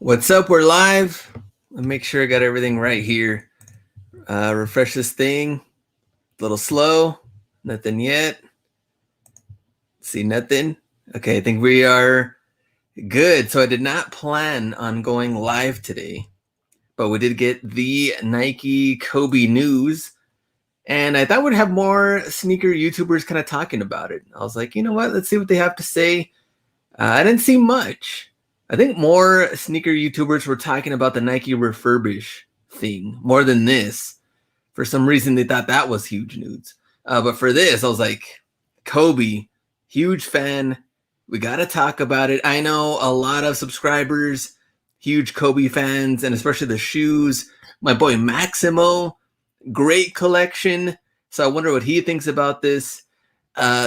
What's up? We're live. Let me make sure I got everything right here. Refresh this thing. A little slow. Nothing yet. See nothing. Okay, I think we are good. So I did not plan on going live today, but we did get the Nike Kobe news. And I thought we'd have more sneaker YouTubers kind of talking about it. I was like, you know what? Let's see what they have to say. I didn't see much. I think more sneaker YouTubers were talking about the Nike refurbish thing more than this. For some reason, they thought that was huge news. But for this, I was like, Kobe, huge fan. We got to talk about it. I know a lot of subscribers, huge Kobe fans, and especially the shoes. My boy Maximo, great collection. So I wonder what he thinks about this.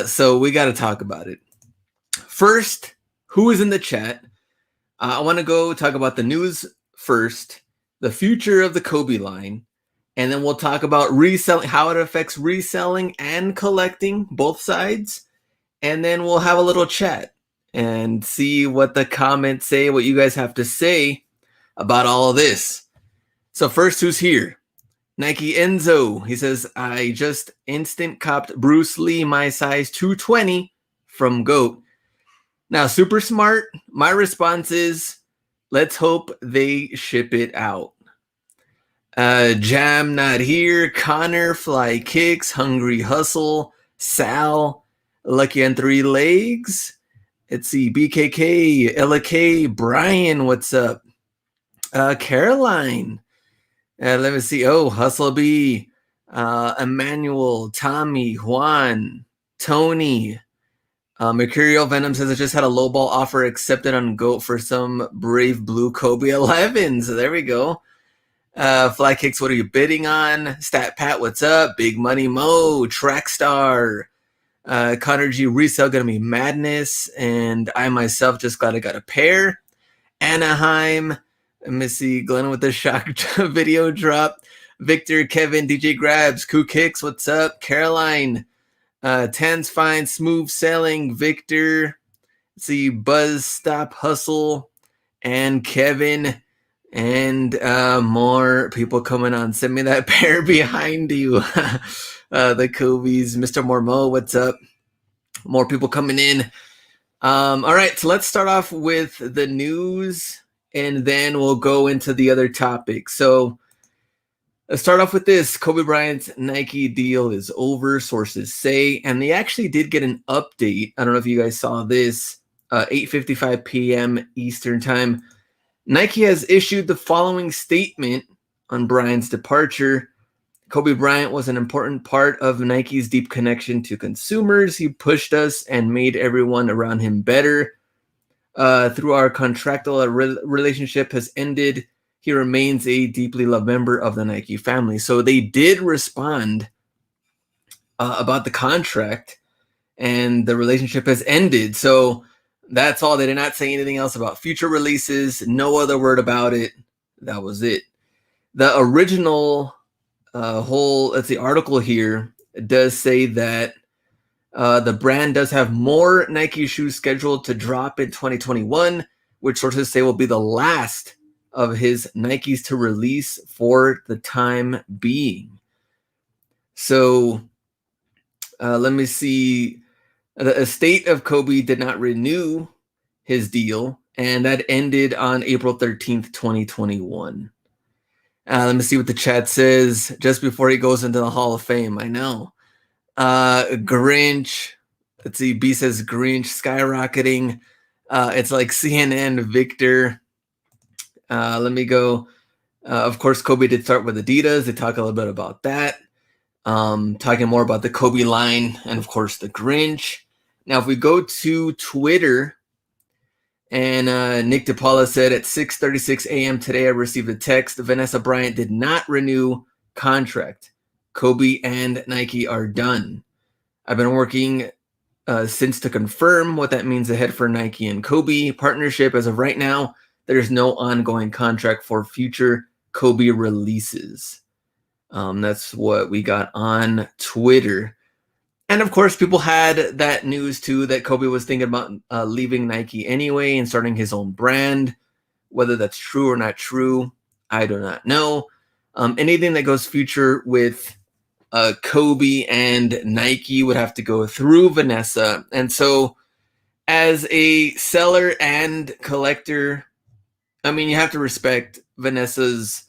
So we got to talk about it. First, who is in the chat? I want to go talk about the news first, the future of the Kobe line, and then we'll talk about reselling, how it affects reselling and collecting, both sides. And then we'll have a little chat and see what the comments say, what you guys have to say about all of this. So first, who's here? Nike Enzo. He says, I just instant copped Bruce Lee, my size 220 from GOAT. Now, super smart. My response is, let's hope they ship it out. Jam not here. Connor, Fly Kicks, Hungry Hustle, Sal, Lucky on Three Legs. Let's see, BKK, Ella K, Brian, what's up? Caroline. Let me see. Oh, Hustle B, Emmanuel, Tommy, Juan, Tony. Mercurial Venom says I just had a lowball offer accepted on GOAT for some Brave Blue Kobe 11s. So there we go. Fly Kicks, what are you bidding on? Stat Pat, what's up? Big Money Mo, Trackstar, Connor G, resale gonna be madness. And I myself just glad I got a pair. Anaheim, Missy Glenn with the shock video drop. Victor, Kevin, DJ Grabs, Koo Kicks, what's up? Caroline. Tan's fine, smooth sailing, Victor. See Buzz, Stop, Hustle, and Kevin, and more people coming on. Send me that pair behind you. The Kobe's, Mr. Mormo, what's up? More people coming in. All right, so let's start off with the news, and then we'll go into the other topics. So let's start off with this. Kobe Bryant's Nike deal is over, sources say, and they actually did get an update. I don't know if you guys saw this, 8:55 p.m. Eastern time. Nike has issued the following statement on Bryant's departure. Kobe Bryant was an important part of Nike's deep connection to consumers. He pushed us and made everyone around him better. Through our contractual relationship has ended, he remains a deeply loved member of the Nike family. So they did respond about the contract, and the relationship has ended. So that's all. They did not say anything else about future releases. No other word about it. That was it. The original article here does say that the brand does have more Nike shoes scheduled to drop in 2021, which sources say will be the last of his Nikes to release for the time being. So let me see. The estate of Kobe did not renew his deal, and that ended on April 13th, 2021. Let me see what the chat says just before he goes into the Hall of Fame. I know. Grinch. Let's see. B says Grinch skyrocketing. It's like CNN, Victor. Let me go. Of course, Kobe did start with Adidas. They talk a little bit about that. Talking more about the Kobe line and, of course, the Grinch. Now, if we go to Twitter, and Nick DePaula said at 6:36 a.m. today, I received a text. Vanessa Bryant did not renew contract. Kobe and Nike are done. I've been working since to confirm what that means ahead for Nike and Kobe partnership. As of right now, there's no ongoing contract for future Kobe releases. That's what we got on Twitter. And of course, people had that news too, that Kobe was thinking about leaving Nike anyway and starting his own brand, Whether that's true or not true, I do not know. Anything that goes future with Kobe and Nike would have to go through Vanessa. And so, as a seller and collector, I mean, you have to respect Vanessa's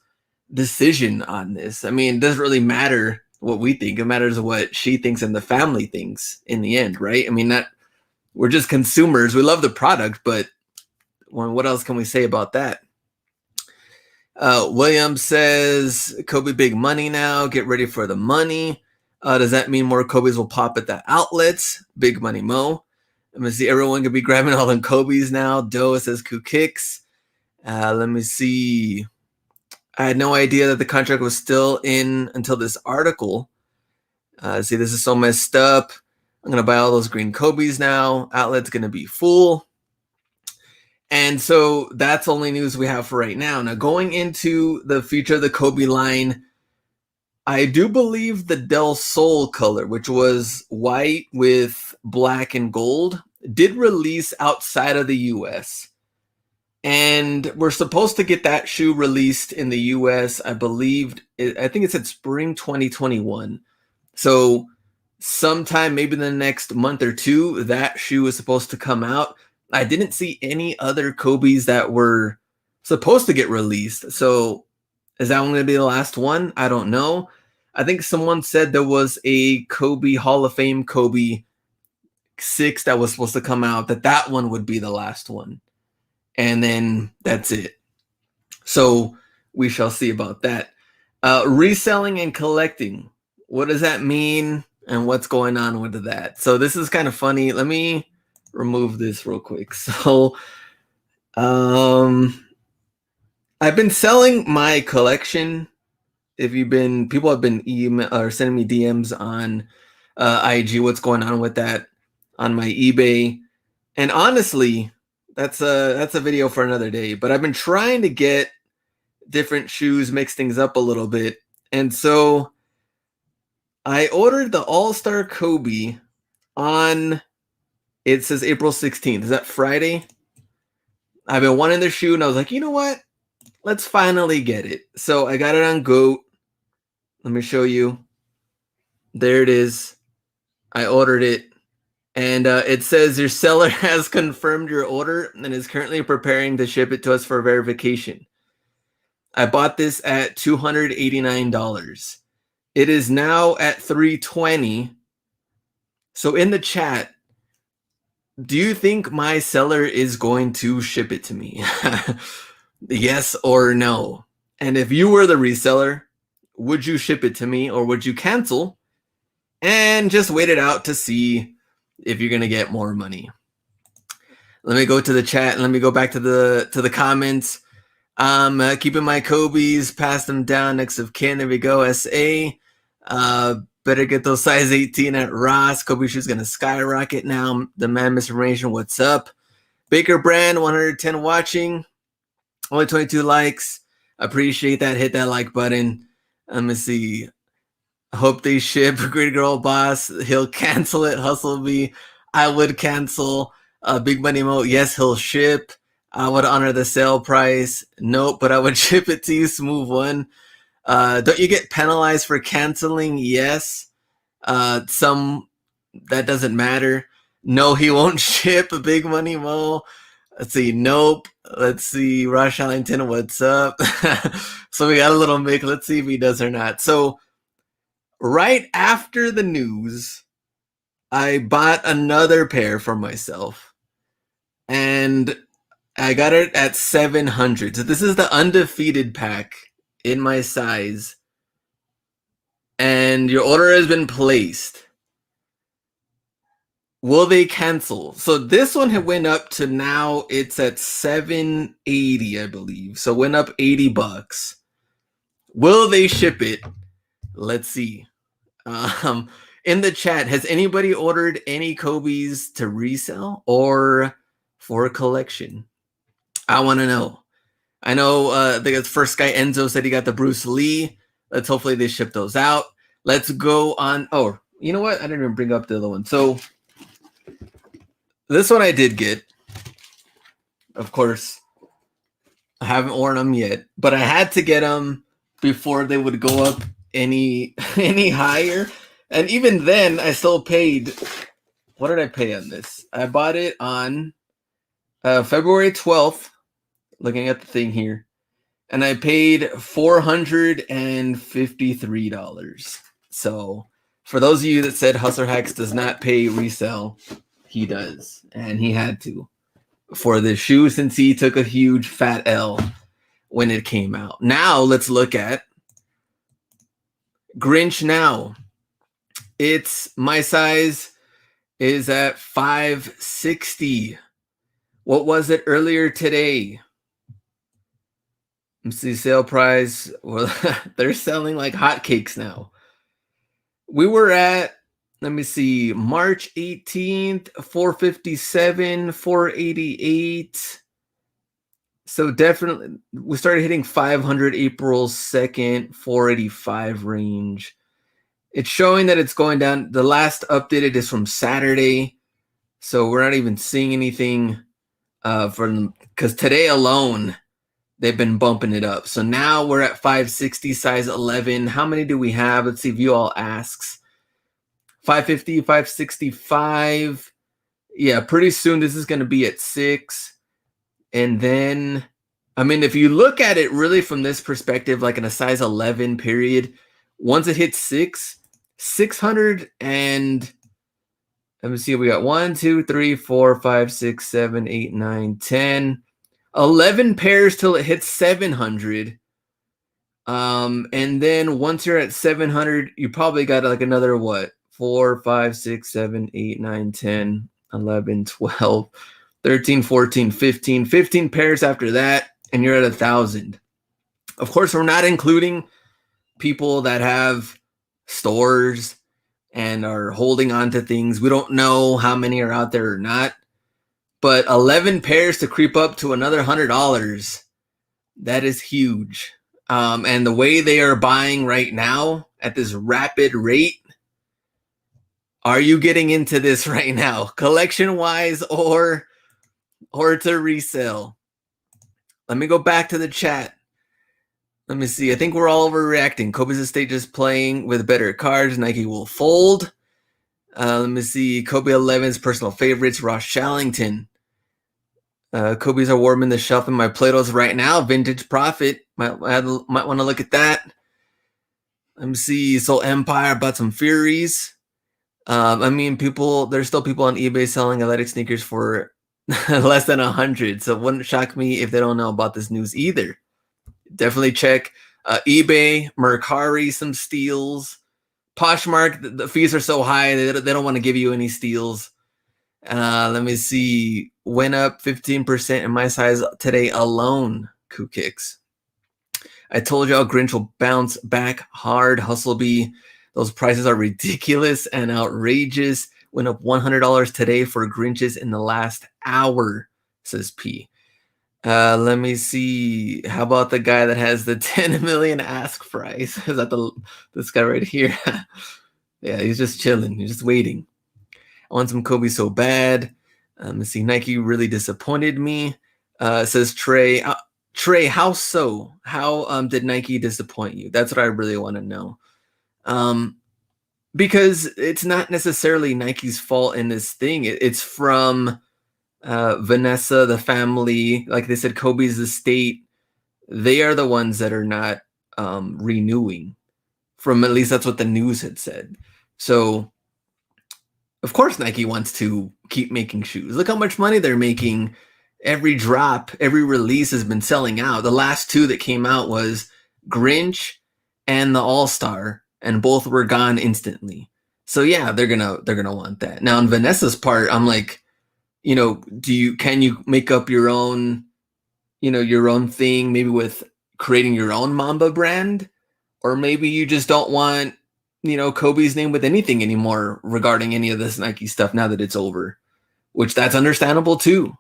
decision on this. I mean, it doesn't really matter what we think. It matters what she thinks and the family thinks in the end, right? I mean, that we're just consumers. We love the product, but what else can we say about that? William says, Kobe big money now. Get ready for the money. Does that mean more Kobe's will pop at the outlets? Big money Mo. Let me see. Everyone could be grabbing all them Kobe's now. Doe says Ku kicks. Let me see. I had no idea that the contract was still in until this article. See, this is so messed up. I'm going to buy all those green Kobe's now. Outlet's going to be full. And so that's only news we have for right now. Now, going into the future of the Kobe line, I do believe the Del Sol color, which was white with black and gold, did release outside of the US. And we're supposed to get that shoe released in the US, I think it said spring 2021. So sometime maybe in the next month or two, that shoe is supposed to come out. I didn't see any other Kobe's that were supposed to get released. So is that one going to be the last one? I don't know. I think someone said there was a Kobe Hall of Fame Kobe 6 that was supposed to come out, that one would be the last one. And then that's it. So we shall see about that. Reselling and collecting. What does that mean? And what's going on with that? So this is kind of funny. Let me remove this real quick. So I've been selling my collection. People have been email or sending me DMs on IG. What's going on with that on my eBay? And honestly, that's a video for another day. But I've been trying to get different shoes, mix things up a little bit. And so I ordered the All-Star Kobe on, it says April 16th. Is that Friday? I've been wanting the shoe and I was like, you know what? Let's finally get it. So I got it on GOAT. Let me show you. There it is. I ordered it. And it says your seller has confirmed your order and is currently preparing to ship it to us for verification. I bought this at $289. It is now at $320. So in the chat, do you think my seller is going to ship it to me? Yes or no? And if you were the reseller, would you ship it to me or would you cancel and just wait it out to see if you're going to get more money? Let me go to the chat and let me go back to the comments. Keeping my Kobe's, pass them down next of kin. There we go. SA. Better get those size 18 at Ross. Kobe shoes going to skyrocket now. The man misinformation. What's up? Baker Brand 110 watching. Only 22 likes. Appreciate that. Hit that like button. Let me see. Hope they ship. Great girl boss. He'll cancel it. Hustle me. I would cancel. Big Money Mo. Yes, he'll ship. I would honor the sale price. Nope, but I would ship it to you. Smooth one. Don't you get penalized for canceling? Yes. Some that doesn't matter. No, he won't ship. Big Money Mo. Let's see. Nope. Let's see. Rush Allington, what's up? So we got a little mix. Let's see if he does or not. So right after the news, I bought another pair for myself. And I got it at 700. So this is the Undefeated pack in my size. And your order has been placed. Will they cancel? So this one had went up to now it's at 780, I believe. So went up $80. Will they ship it? Let's see. In the chat, has anybody ordered any Kobe's to resell or for a collection? I want to know. I know the first guy, Enzo, said he got the Bruce Lee. Let's hopefully they ship those out. Let's go on. Oh, you know what? I didn't even bring up the other one. So this one I did get. Of course, I haven't worn them yet, but I had to get them before they would go up any any higher. And even then, I still paid. What did I pay on this? I bought it on February 12th. Looking at the thing here, and I paid $453. So, for those of you that said Hustler Hacks does not pay resale, he does, and he had to for the shoe since he took a huge fat L when it came out. Now let's look at Grinch. Now it's my size is at 560. What was it earlier today? Let's see, sale price. Well, they're selling like hotcakes now. We were at, let me see, March 18th, 457, 488. So definitely, we started hitting 500 April 2nd, 485 range. It's showing that it's going down. The last updated is from Saturday. So we're not even seeing anything from, because today alone, they've been bumping it up. So now we're at 560, size 11. How many do we have? Let's see if you all asks. 550, 565. Yeah, pretty soon this is going to be at 6. And then, I mean, if you look at it really from this perspective, like in a size 11 period, once it hits 6, 600 and let me see, we got 1, 2, 3, 4, 5, 6, 7, 8, 9, 10, 11 pairs till it hits 700. And then once you're at 700, you probably got like another what? 4, 5, 6, 7, 8, 9, 10, 11, 12, 13, 14, 15, 15 pairs after that, and you're at 1,000. Of course, we're not including people that have stores and are holding on to things. We don't know how many are out there or not, but 11 pairs to creep up to another $100, that is huge. And the way they are buying right now at this rapid rate, are you getting into this right now, collection wise or to resell? Let me go back to the chat. Let me see. I think we're all overreacting. Kobe's estate just playing with better cards. Nike will fold. Let me see. Kobe 11's personal favorites. Ross Shallington. Kobe's are warming the shelf in my Play-Dohs right now. Vintage Profit. Might want to look at that. Let me see. Soul Empire. Bought some Furies. I mean, there's still people on eBay selling athletic sneakers for less than 100. So it wouldn't shock me if they don't know about this news either. Definitely check eBay, Mercari, some steals. Poshmark, the fees are so high, they don't want to give you any steals. Let me see. Went up 15% in my size today alone. Coup kicks. I told y'all Grinch will bounce back hard. Hustlebee. Those prices are ridiculous and outrageous. Went up $100 today for Grinches in the last hour, says P. Let me see. How about the guy that has the 10 million ask price? Is that this guy right here? Yeah, he's just chilling. He's just waiting. I want some Kobe so bad. Let's see. Nike really disappointed me. Says Trey. Trey, how so? How did Nike disappoint you? That's what I really want to know. Because it's not necessarily Nike's fault in this thing. It's from Vanessa, the family. Like they said, Kobe's estate. They are the ones that are not renewing. From at least that's what the news had said. So, of course, Nike wants to keep making shoes. Look how much money they're making. Every drop, every release has been selling out. The last 2 that came out was Grinch and the All-Star, and both were gone instantly. So yeah, they're gonna want that. Now on Vanessa's part, I'm like, can you make up your own, your own thing, maybe with creating your own Mamba brand, or maybe you just don't want, Kobe's name with anything anymore regarding any of this Nike stuff now that it's over, which that's understandable too.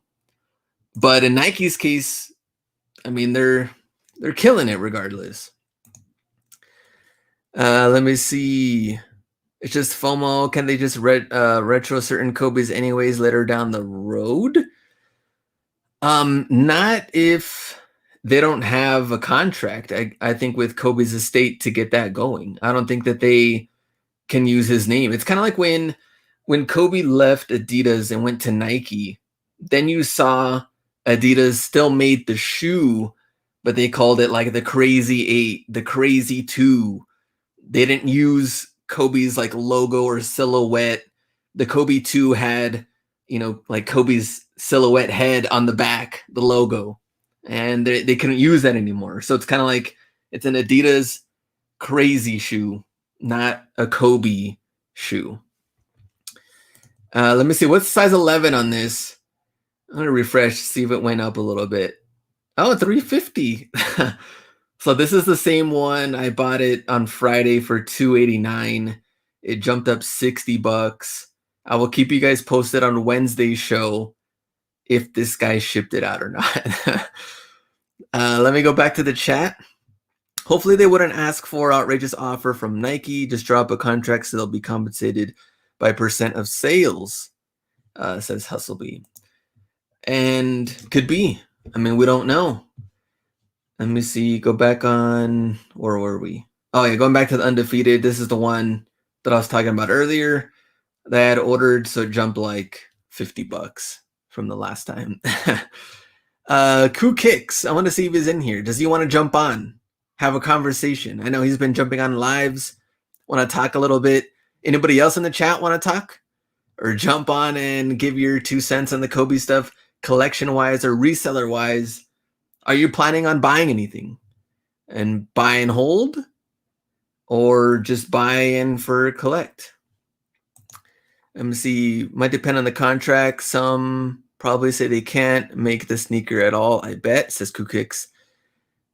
But in Nike's case, I mean, they're killing it regardless. Let me see. It's just FOMO. Can they just retro certain Kobe's anyways later down the road? Not if they don't have a contract, I think, with Kobe's estate to get that going. I don't think that they can use his name. It's kind of like when Kobe left Adidas and went to Nike, then you saw Adidas still made the shoe, but they called it like the Crazy 8, the Crazy 2. They didn't use Kobe's like logo or silhouette. The Kobe 2 had, like Kobe's silhouette head on the back, the logo. And they couldn't use that anymore. So it's kind of like it's an Adidas Crazy shoe, not a Kobe shoe. Let me see. What's size 11 on this? I'm going to refresh, see if it went up a little bit. Oh, $350. So this is the same one. I bought it on Friday for $289. It jumped up $60. I will keep you guys posted on Wednesday's show if this guy shipped it out or not. Let me go back to the chat. Hopefully they wouldn't ask for outrageous offer from Nike. Just drop a contract so they'll be compensated by percent of sales, says Hustlebee. And could be. I mean, we don't know. Let me see. Go back on. Where were we? Oh, yeah. Going back to the Undefeated. This is the one that I was talking about earlier that I had ordered. So it jumped like $50 from the last time. Koo Kicks. I want to see if he's in here. Does he want to jump on? Have a conversation. I know he's been jumping on lives. Want to talk a little bit. Anybody else in the chat want to talk? Or jump on and give your 2 cents on the Kobe stuff, collection-wise or reseller-wise. Are you planning on buying anything? And buy and hold? Or just buy in for collect? Let me see. Might depend on the contract. Some probably say they can't make the sneaker at all, I bet, says Koo Kicks.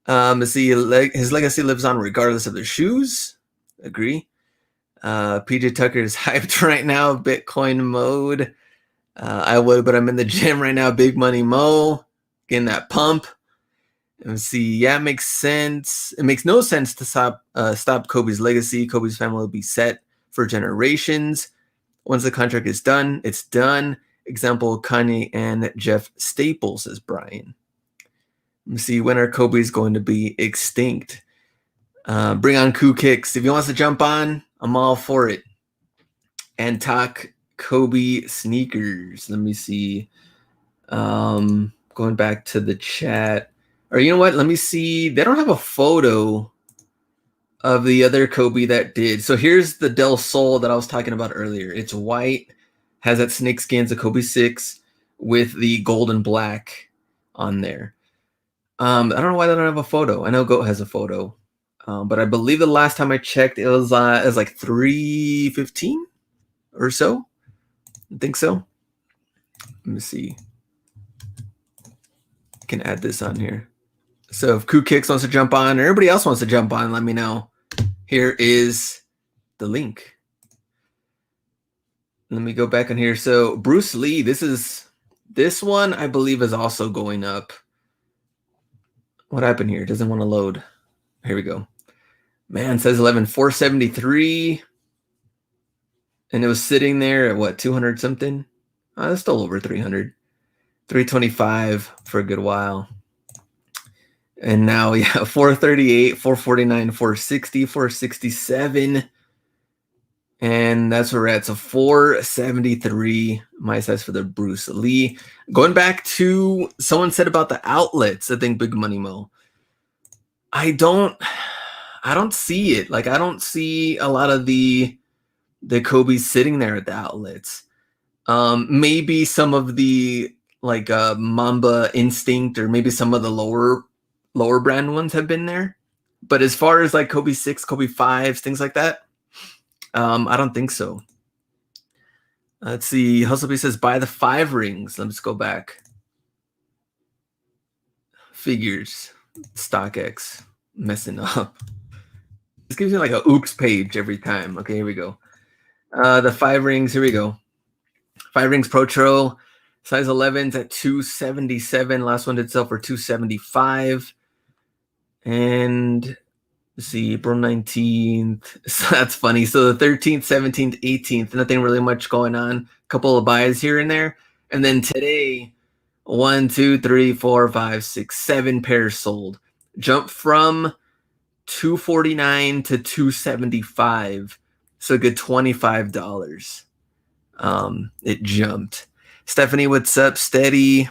Let's see. His legacy lives on regardless of the shoes. Agree. PJ Tucker is hyped right now. Bitcoin mode. I would, but I'm in the gym right now. Big money Mo. Getting that pump. Let's see. Yeah, it makes sense. It makes no sense to stop Kobe's legacy. Kobe's family will be set for generations. Once the contract is done, it's done. Example, Kanye and Jeff Staples, says Brian. Let me see. When are Kobe's going to be extinct? Bring on Koo Kicks. If he wants to jump on, I'm all for it. And talk Kobe sneakers. Let me see. Going back to the chat. Or you know what? Let me see. They don't have a photo of the other Kobe that did. So here's the Del Sol that I was talking about earlier. It's white, has that snake skin, a Kobe 6 with the gold and black on there. I don't know why they don't have a photo. I know Goat has a photo. But I believe the last time I checked, it was like $315 or so. I think so. Let me see. I can add this on here. So if Koo Kicks wants to jump on, or everybody else wants to jump on, let me know. Here is the link. Let me go back on here. So Bruce Lee, this one I believe is also going up. What happened here? It doesn't want to load. Here we go. Man, says 473. And it was sitting there at what, 200 something? It's still over 300. 325 for a good while. And now, yeah, 438, 449, 460, 467. And that's where we're at. So 473, my size for the Bruce Lee. Going back to someone said about the outlets, I think Big Money Mo. I don't see it. Like, I don't see a lot of the Kobe's sitting there at the outlets. Maybe some of the like Mamba Instinct, or maybe some of the lower brand ones have been there. But as far as like Kobe 6, Kobe 5s, things like that, I don't think so. Let's see. Hustlebee says buy the 5 rings. Let's go back. Figures. StockX. Messing up. This gives me like a oops page every time. Okay, here we go. The 5 rings. Here we go. 5 rings Protro. Size 11's at 277. Last one did sell for 275. And let's see, April 19th. So that's funny. So the 13th, 17th, 18th, nothing really much going on. A couple of buys here and there. And then today 1, 2, 3, 4, 5, 6, 7 pairs sold. Jumped from 249 to 275. So a good $25. It jumped. Stephanie, what's up? Steady.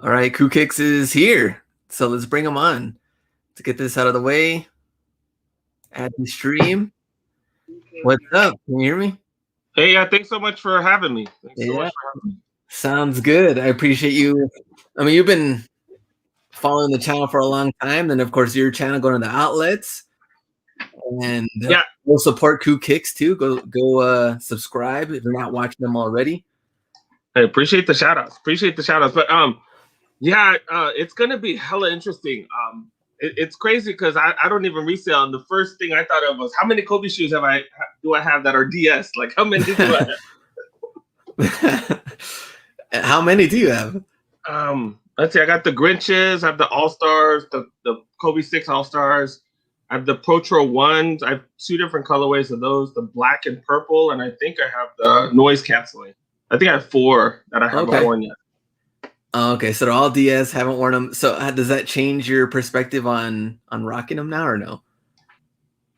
All right, Kukix is here. So let's bring him on to get this out of the way. Add the stream. What's up? Can you hear me? Hey, thanks so much for having me. Sounds good. I appreciate you. I mean, you've been following the channel for a long time. Then, of course, your channel going to the outlets. And we'll support Kukix too. Go subscribe if you're not watching them already. I appreciate the shout outs. But it's gonna be hella interesting. It's crazy because I don't even resell. And the first thing I thought of was how many Kobe shoes do I have that are DS? Like how many do I have? How many do you have? Let's see. I got the Grinches. I have the All Stars, the Kobe 6 All Stars. I have the Protro 1s. I have 2 different colorways of those, the black and purple, and I think I have the noise canceling. I think I have 4 that I haven't worn yet. Okay, so they're all DS, haven't worn them. So does that change your perspective on rocking them now or no?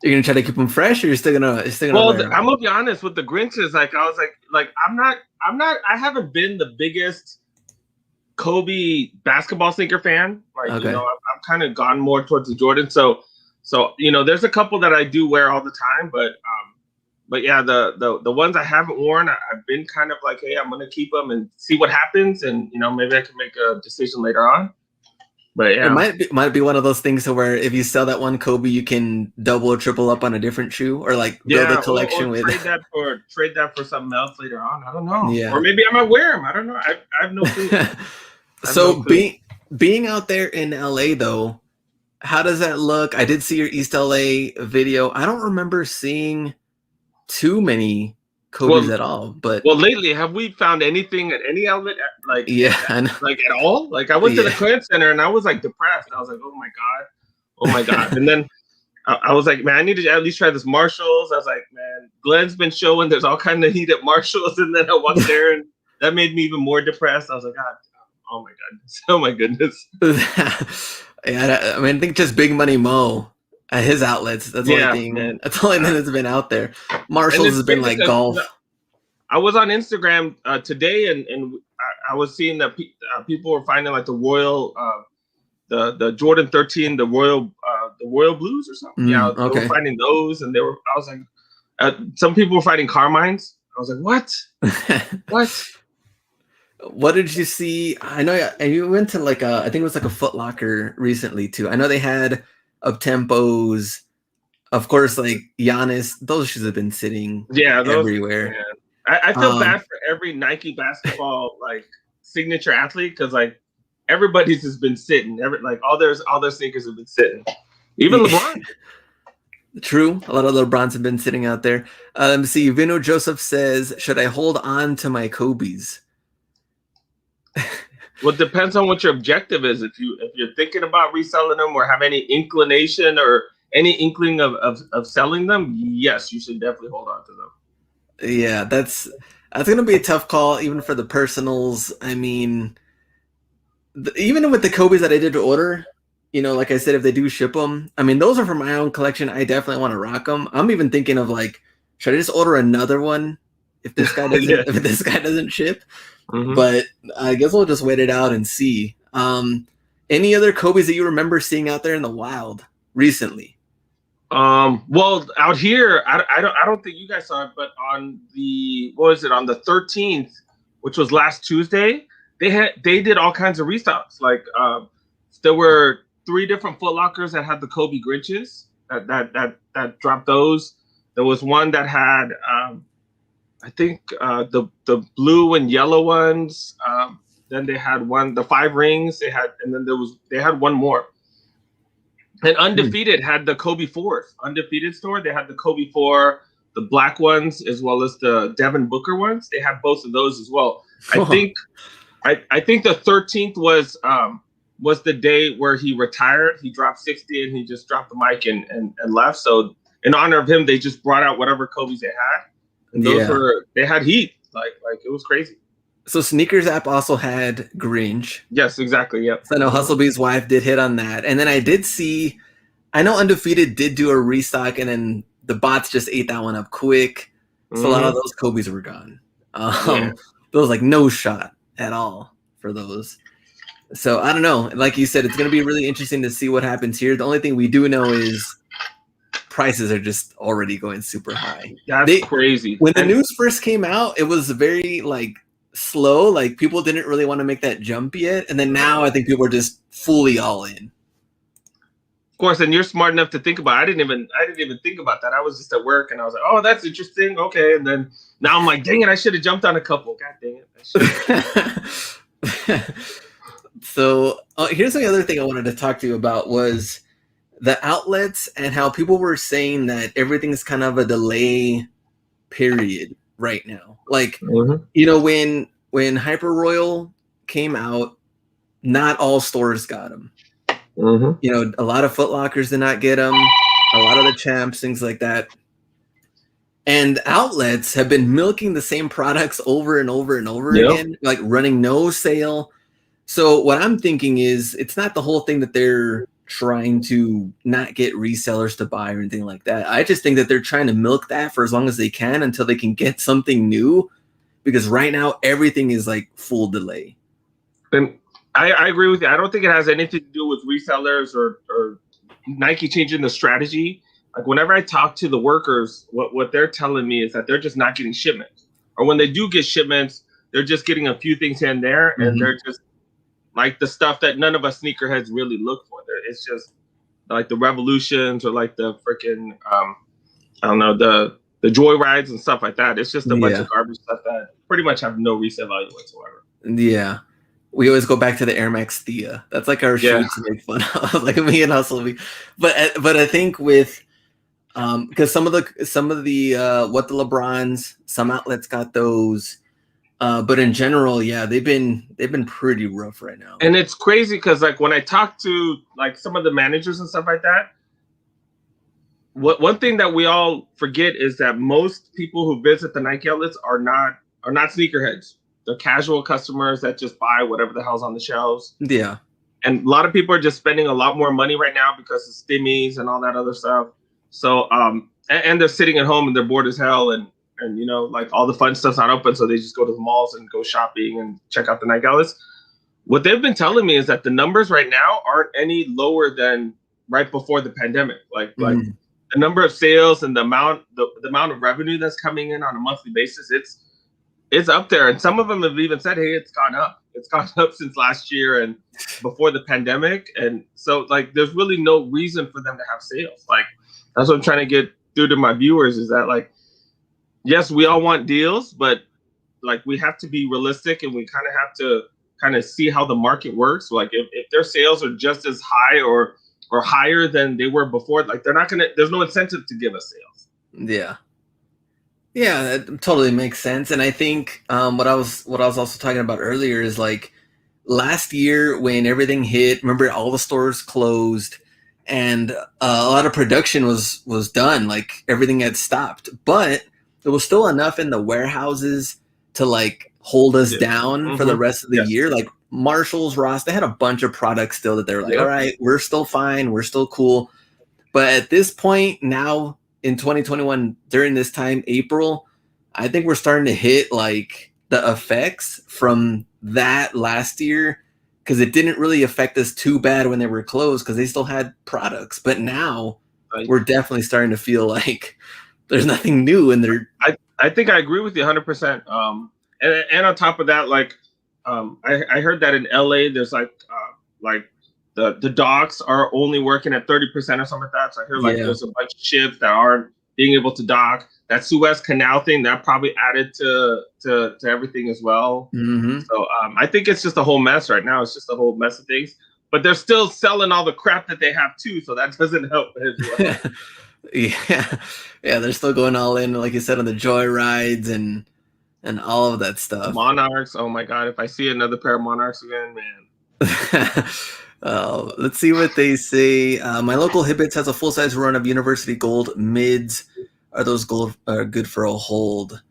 You're gonna try to keep them fresh, or you're still gonna? Well, I'm gonna be honest with the Grinches. Like I was like I'm not. I haven't been the biggest Kobe basketball sneaker fan. Like I've kind of gone more towards the Jordan. So there's a couple that I do wear all the time, but yeah, the ones I haven't worn, I've been kind of like, hey, I'm gonna keep them and see what happens, and maybe I can make a decision later on. But yeah, it might be one of those things to where if you sell that one Kobe, you can double or triple up on a different shoe, or like build a collection with trade that for something else later on. I don't know. Yeah. Or maybe I might wear them. I don't know. I have no clue. So being out there in LA though, how does that look? I did see your East LA video. I don't remember seeing too many Kobe's at all, but lately, have we found anything at any outlet like at all? Like I went to the Credit Center and I was like depressed. I was like, oh my god. And then I was like, man, I need to at least try this Marshalls. I was like, man, Glenn's been showing there's all kind of heat at Marshalls, and then I walked there and that made me even more depressed. I was like, God, oh my goodness. Yeah, I mean, I think just Big Money Mo at his outlets. That's the only thing. Man. That's the only thing that's been out there. Marshalls has been like golf. I was on Instagram today, and I was seeing that people were finding like the Royal, the Jordan 13, the Royal Blues or something. They were finding those, and I was like, some people were finding Carmines. I was like, what? What? What did you see? I know you went to like I think it was like a Foot Locker recently too. I know they had up-tempos. Of course, like Giannis, those shoes have been sitting everywhere. Man. I feel bad for every Nike basketball like signature athlete because like everybody's has been sitting. All their sneakers have been sitting. Even LeBron. True. A lot of LeBrons have been sitting out there. Let me see. Vino Joseph says, should I hold on to my Kobe's? Well, it depends on what your objective is. If you're thinking about reselling them or have any inclination or any inkling of selling them, yes, you should definitely hold on to them. Yeah, that's gonna be a tough call, even for the personals. I mean, even with the Kobe's that I did order, like I said, if they do ship them, I mean, those are for my own collection. I definitely want to rock them. I'm even thinking of like, should I just order another one if this guy doesn't if this guy doesn't ship? Mm-hmm. But I guess we'll just wait it out and see. Any other Kobe's that you remember seeing out there in the wild recently? Well, out here, I don't think you guys saw it, but on the 13th, which was last Tuesday, they did all kinds of restocks. Like there were 3 different Foot Lockers that had the Kobe Grinches that dropped those. There was one that had I think the blue and yellow ones. Then they had the 5 rings. They had one more. And Undefeated had the Kobe 4s. Undefeated store, they had the Kobe 4, the black ones, as well as the Devin Booker ones. They had both of those as well. I think the 13th was the day where he retired. He dropped 60 and he just dropped the mic and left. So in honor of him, they just brought out whatever Kobe's they had. And those they had heat. Like it was crazy. So Sneakers app also had Grinch. Yes, exactly. Yep. So I know Hustlebee's wife did hit on that. And then I did see, I know Undefeated did do a restock, and then the bots just ate that one up quick. So a lot of those Kobe's were gone. Yeah. There was like no shot at all for those. So I don't know. Like you said, it's going to be really interesting to see what happens here. The only thing we do know is prices are just already going super high. That's crazy. When the news first came out, it was very like slow. Like people didn't really want to make that jump yet, and then now I think people are just fully all in. Of course, and you're smart enough to think about it. I didn't even think about that. I was just at work and I was like, oh, that's interesting. Okay. And then now I'm like, dang it, I should have jumped on a couple. God dang it. So here's the other thing I wanted to talk to you about was the outlets and how people were saying that everything's kind of a delay period right now. Like, you know, when Hyper Royal came out, not all stores got them. You know, a lot of Foot Lockers did not get them. A lot of the Champs, things like that. And outlets have been milking the same products over and over and over again, like running no sale. So what I'm thinking is it's not the whole thing that they're trying to not get resellers to buy or anything like that. I just think that they're trying to milk that for as long as they can until they can get something new, because right now everything is like full delay. And I agree with you. I don't think it has anything to do with resellers or Nike changing the strategy. Like whenever I talk to the workers, what they're telling me is that they're just not getting shipments. Or when they do get shipments, they're just getting a few things here and there, and they're just like the stuff that none of us sneakerheads really look for. It's just like the Revolutions or like the freaking I don't know, the Joyrides and stuff like that. It's just a bunch of garbage stuff that pretty much have no resale value whatsoever. Yeah. We always go back to the Air Max Thea. That's like our shoe to make fun of, like me and Hustle. But I think with because some of the what the LeBrons, some outlets got those. But in general, yeah, they've been pretty rough right now. And it's crazy because like when I talk to like some of the managers and stuff like that, one thing that we all forget is that most people who visit the Nike outlets are not sneakerheads. They're casual customers that just buy whatever the hell's on the shelves. Yeah. And a lot of people are just spending a lot more money right now because of stimmies and all that other stuff. So and they're sitting at home and they're bored as hell, and you know, like all the fun stuff's not open, so they just go to the malls and go shopping and check out the Nike outlets. What they've been telling me is that the numbers right now aren't any lower than right before the pandemic. Like the number of sales and the amount of revenue that's coming in on a monthly basis, it's up there. And some of them have even said, hey, it's gone up. It's gone up since last year and before the pandemic. And so like there's really no reason for them to have sales. Like that's what I'm trying to get through to my viewers, is that like, yes, we all want deals, but like we have to be realistic and we kind of have to kind of see how the market works. Like if their sales are just as high or higher than they were before, like there's no incentive to give us sales. Yeah. Yeah, that totally makes sense. And I think what I was also talking about earlier is like last year when everything hit, remember all the stores closed and a lot of production was done, like everything had stopped. But there was still enough in the warehouses to like hold us down for the rest of the year. Like Marshalls, Ross, they had a bunch of products still that they were like, all right, we're still fine, we're still cool. But at this point now in 2021, during this time, April, I think we're starting to hit like the effects from that last year, because it didn't really affect us too bad when they were closed because they still had products. But now we're definitely starting to feel like there's nothing new in there. I think I agree with you 100%. And on top of that, like I heard that in LA, there's like the docks are only working at 30% or something like that. So I hear like there's a bunch of ships that aren't being able to dock. That Suez Canal thing that probably added to everything as well. So I think it's just a whole mess right now. It's just a whole mess of things. But they're still selling all the crap that they have too, so that doesn't help as well. Yeah, they're still going all in, like you said, on the joy rides and all of that stuff. Monarchs, oh my god! If I see another pair of Monarchs again, man. Let's see what they say. My local Hibbits has a full-size run of University Gold mids. Are those gold good for a hold?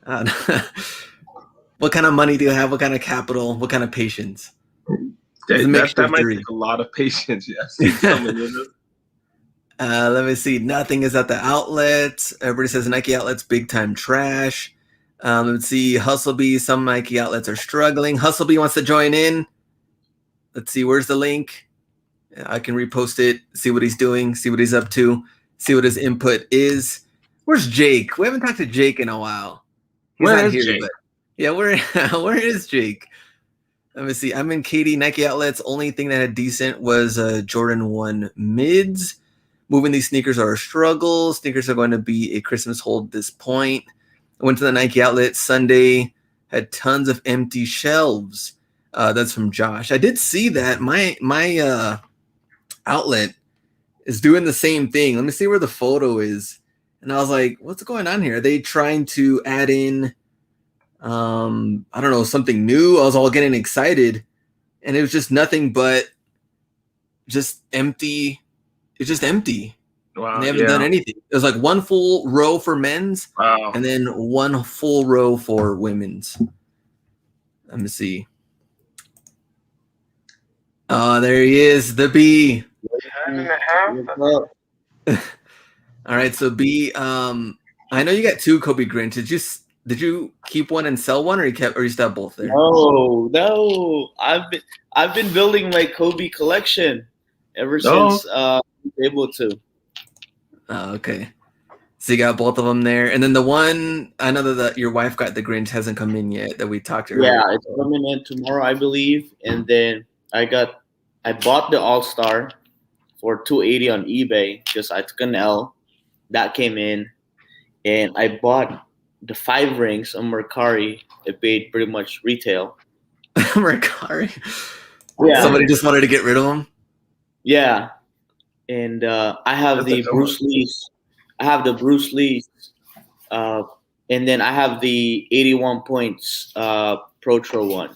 Uh, what kind of money do you have? What kind of capital? What kind of patience? It's a mixture That of might three. take a lot of patience. Yeah, I've seen some of it. Let me see. Nothing is at the outlets. Everybody says Nike outlets big time trash. Let's see. Hustlebee. Some Nike outlets are struggling. Hustlebee wants to join in. Let's see. Where's the link? I can repost it. See what he's doing. See what he's up to. See what his input is. Where's Jake? We haven't talked to Jake in a while. He's Where not is here, Jake? but yeah, where is Jake? Let me see. I'm in Katy Nike outlets. Only thing that had decent was Jordan 1 mids. Moving these sneakers are a struggle. Sneakers are going to be a Christmas hold at this point. I went to the Nike outlet Sunday, had tons of empty shelves. That's from Josh. I did see that my outlet is doing the same thing. Let me see where the photo is. And I was like, what's going on here? Are they trying to add in I don't know, something new? I was all getting excited, and it was just nothing but just empty. It's just empty. And Wow, they haven't done yeah. anything. It was like one full row for men's Wow. and then one full row for women's. Let me see. Oh, there he is, the B. What's up? All right, so B. I know you got two Kobe Grinch. Did you keep one and sell one, or you still have both there? No. I've been building my Kobe collection ever since I was able to. Oh, okay. So you got both of them there, and then the one I know that your wife got the Grinch hasn't come in yet that we talked earlier. Yeah, it's coming in tomorrow, I believe. And then I bought the All Star for $280 on eBay because I took an L. That came in, and I bought the 5 rings on Mercari. It paid pretty much retail. Mercari. Yeah. Somebody just wanted to get rid of them. Yeah, and I have the Bruce Lee's. I have the Bruce Lee's, and then I have the 81 points Pro Tro one.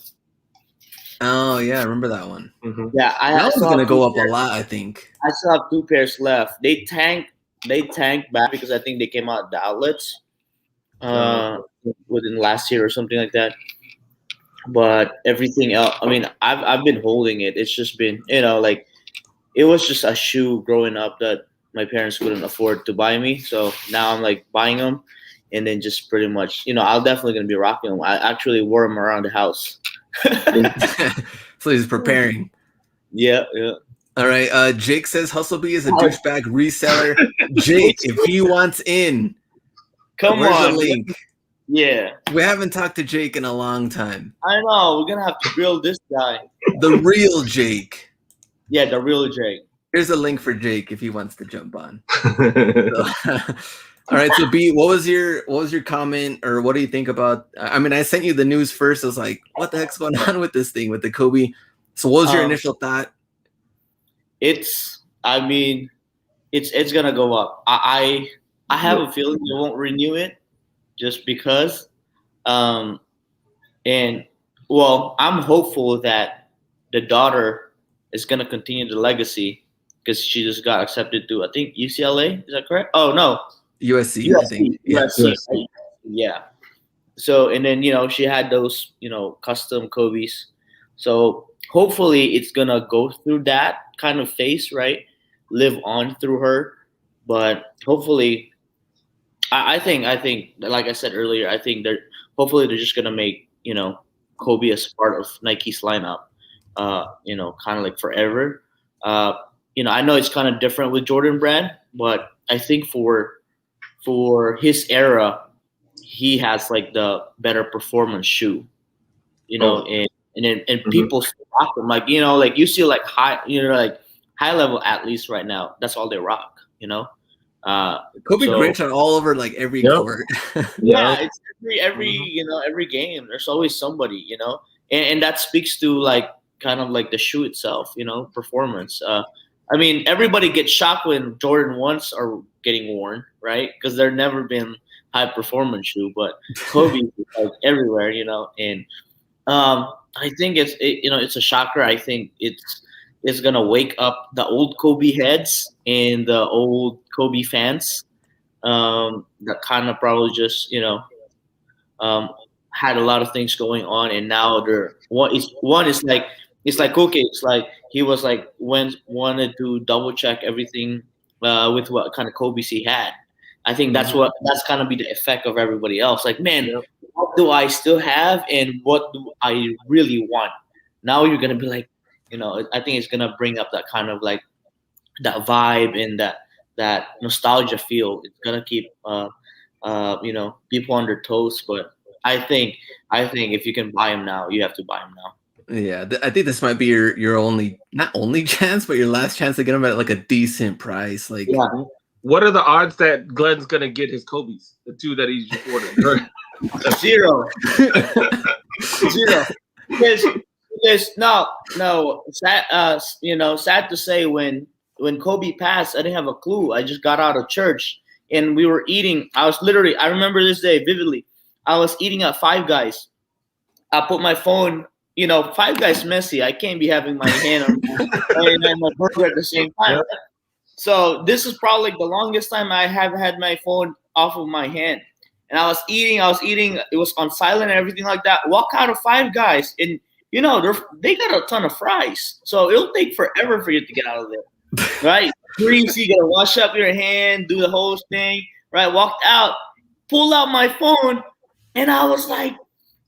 Oh yeah, I remember that one. Mm-hmm. Yeah, that one's gonna go up a lot, I think. I still have 2 pairs left. They tanked back because I think they came out the outlets within last year or something like that. But everything else, I mean, I've been holding it. It's just been, like, it was just a shoe growing up that my parents couldn't afford to buy me. So now I'm like buying them, and then just pretty much, I'm definitely gonna be rocking them. I actually wore them around the house. So he's preparing. Yeah. All right. Jake says Hustlebee is a douchebag reseller. Jake, if he wants in, where's the link? Yeah. We haven't talked to Jake in a long time. I know. We're gonna have to grill this guy. The real Jake. Yeah, the real Jake. Here's a link for Jake if he wants to jump on. All right, so B, what was your comment, or what do you think about? I mean, I sent you the news first. I was like, what the heck's going on with this thing with the Kobe? So, what was your initial thought? It's gonna go up. I have a feeling they won't renew it just because. And well, I'm hopeful that the daughter is gonna continue the legacy because she just got accepted to, I think, UCLA. Is that correct? Oh no. USC, I think. USC. Yeah. So, and then, she had those, custom Kobe's. So hopefully it's going to go through that kind of phase, right? Live on through her. But hopefully, I think, like I said earlier, I think hopefully they're just going to make, Kobe as part of Nike's lineup, kind of like forever. I know it's kind of different with Jordan Brand, but I think for his era, he has like the better performance shoe, and people still rock him. Like, like you see like high level athletes right now. That's all they rock, Kobe Grinch are all over like every court. Yeah, it's every game. There's always somebody, and that speaks to like kind of like the shoe itself, performance. I mean, everybody gets shocked when Jordan 1s are getting worn, right? Because they've never been high performance shoe, but Kobe is like everywhere, And I think it's a shocker. I think it's gonna wake up the old Kobe heads and the old Kobe fans that kind of probably just had a lot of things going on, and now they're one is like it's like okay, it's like he was like wanted to double check everything with what kind of Kobe's he had. I think that's gonna be the effect of everybody else. Like, man, Yep. what do I still have, and what do I really want? Now you're gonna be like, I think it's gonna bring up that kind of like that vibe and that nostalgia feel. It's gonna keep people on their toes. But I think if you can buy them now, you have to buy them now. Yeah, I think this might be your only, not only chance, but your last chance to get them at like a decent price. Like, Yeah. What are the odds that Glenn's gonna get his Kobe's, the two that he's just ordered? Zero. Zero. Because no. Sad to say, when Kobe passed, I didn't have a clue. I just got out of church and we were eating. I remember this day vividly. I was eating at Five Guys. I put my phone. Five Guys messy. I can't be having my hand on and my burger at the same time. Yep. So this is probably the longest time I have had my phone off of my hand. And I was eating. It was on silent and everything like that. Walk out of Five Guys, and they got a ton of fries. So it'll take forever for you to get out of there, right? Greasy, you gotta wash up your hand, do the whole thing, right? Walked out, pulled out my phone, and I was like,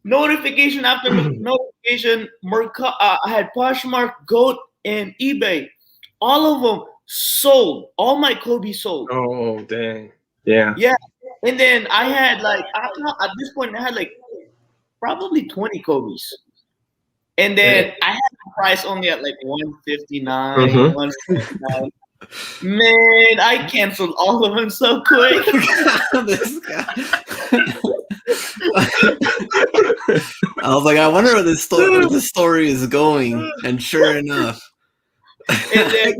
notification after notification. I had Poshmark, Goat, and eBay. All of them sold. All my Kobe sold. Oh dang! Yeah. Yeah. And then I had at this point I had like probably 20 Kobe's. And then I had the price only at like 159, 159. Man, I canceled all of them so quick. This guy. I was like, I wonder where this story is going, and sure enough. And then,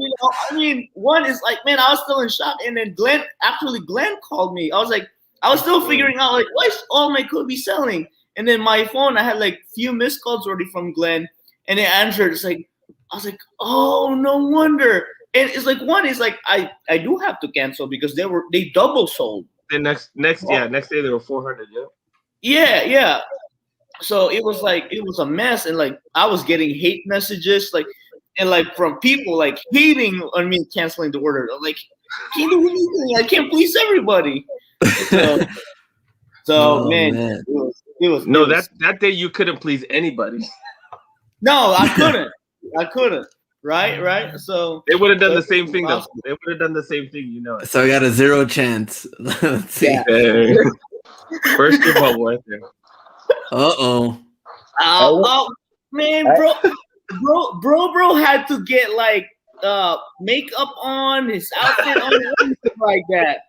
one is like, man, I was still in shock. And then Glenn called me. I was still figuring out, like, why is all my Kobe selling? And then my phone, I had like few missed calls already from Glenn. And they answered. It's like, I was like, oh, no wonder. And it's like, one is like, I do have to cancel because they double sold. And next day they were 400. Yeah. So it was a mess. And like, I was getting hate messages, from people like hating on me canceling the order. I'm like, can't do anything. I can't please everybody. So man. It was no, that day you couldn't please anybody. No, I couldn't. Right. So they would have done the same thing though. They would have done the same thing, So I got a 0 chance. Let's see. Yeah. First your bubble right there. Oh man, bro had to get like makeup on, his outfit on, like that.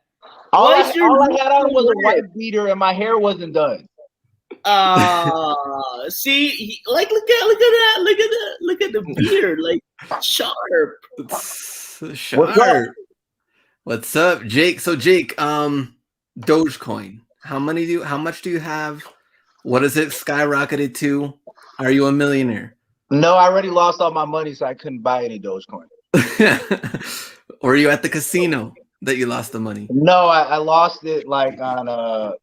All I got on was a white beater and my hair wasn't done. See, like look at that, look at the beard, like sharp. What's up, Jake? So Jake, Dogecoin. How much do you have? What is it skyrocketed to? Are you a millionaire? No, I already lost all my money, so I couldn't buy any Dogecoin. Or are you at the casino that you lost the money? No, I lost it like on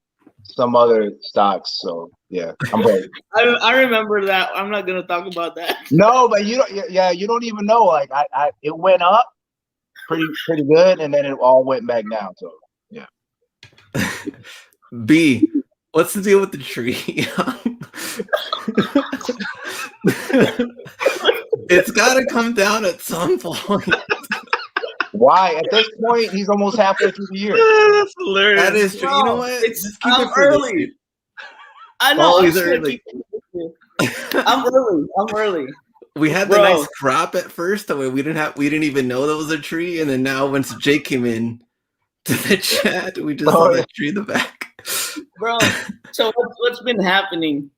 some other stocks. So yeah, I'm broke. I remember that. I'm not gonna talk about that. No, but you don't. Yeah, you don't even know. Like it went up pretty good, and then it all went back down. So yeah. B, what's the deal with the tree? It's got to come down at some point. Why? At this point, he's almost halfway through the year. That's hilarious. That is true. You know what? I'm early. I know. Always early. I'm early. We had the nice crop at first. That way we didn't even know that was a tree, and then now once Jake came in to the chat, we just saw the tree in the back. Bro, so what's been happening?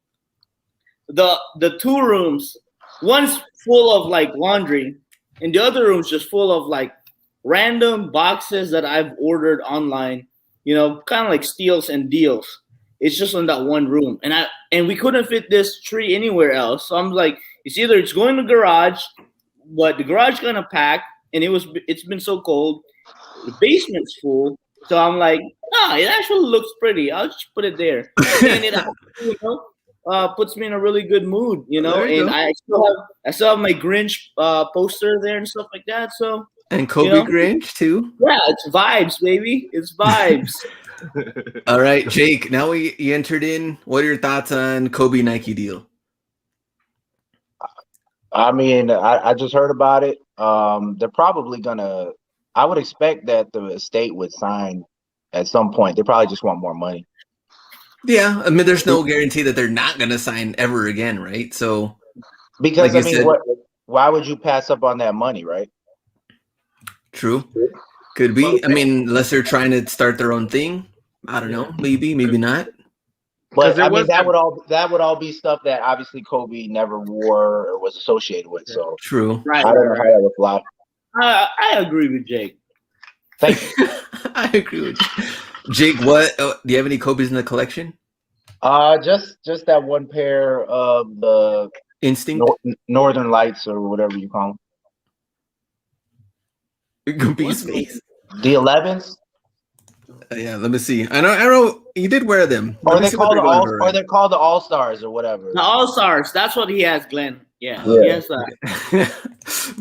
The 2 rooms, one's full of like laundry, and the other room's just full of like random boxes that I've ordered online, kind of like steals and deals. It's just in that one room. And we couldn't fit this tree anywhere else. So I'm like, it's going to the garage, but the garage gonna pack, and it's been so cold. The basement's full. So I'm like, it actually looks pretty. I'll just put it there, and it actually, puts me in a really good mood, There you And go. I still have my Grinch poster there and stuff like that. So And Kobe Grinch too. yeah, it's vibes, baby. It's vibes. All right, Jake. Now you entered in. What are your thoughts on Kobe Nike deal? I mean, I just heard about it. They're probably gonna. I would expect that the estate would sign at some point. They probably just want more money. Yeah, I mean, there's no guarantee that they're not going to sign ever again, right? So, Because like you said, why would you pass up on that money, right? true. Could be. I mean, unless they're trying to start their own thing. I don't know. Maybe not. But I mean, that would all be stuff that obviously Kobe never wore or was associated with. So True. Right. I don't know how that would fly. I agree with Jake. Thank you. I agree with you. Jake, what do you have any Kobe's in the collection? Just that one pair of the Instinct, Northern Lights or whatever you call Beast face. them. The 11s. Yeah, let me see. I know. You did wear them. Or they're called the All Stars or whatever. The All Stars. That's what he has, Glenn. Yeah. He has that.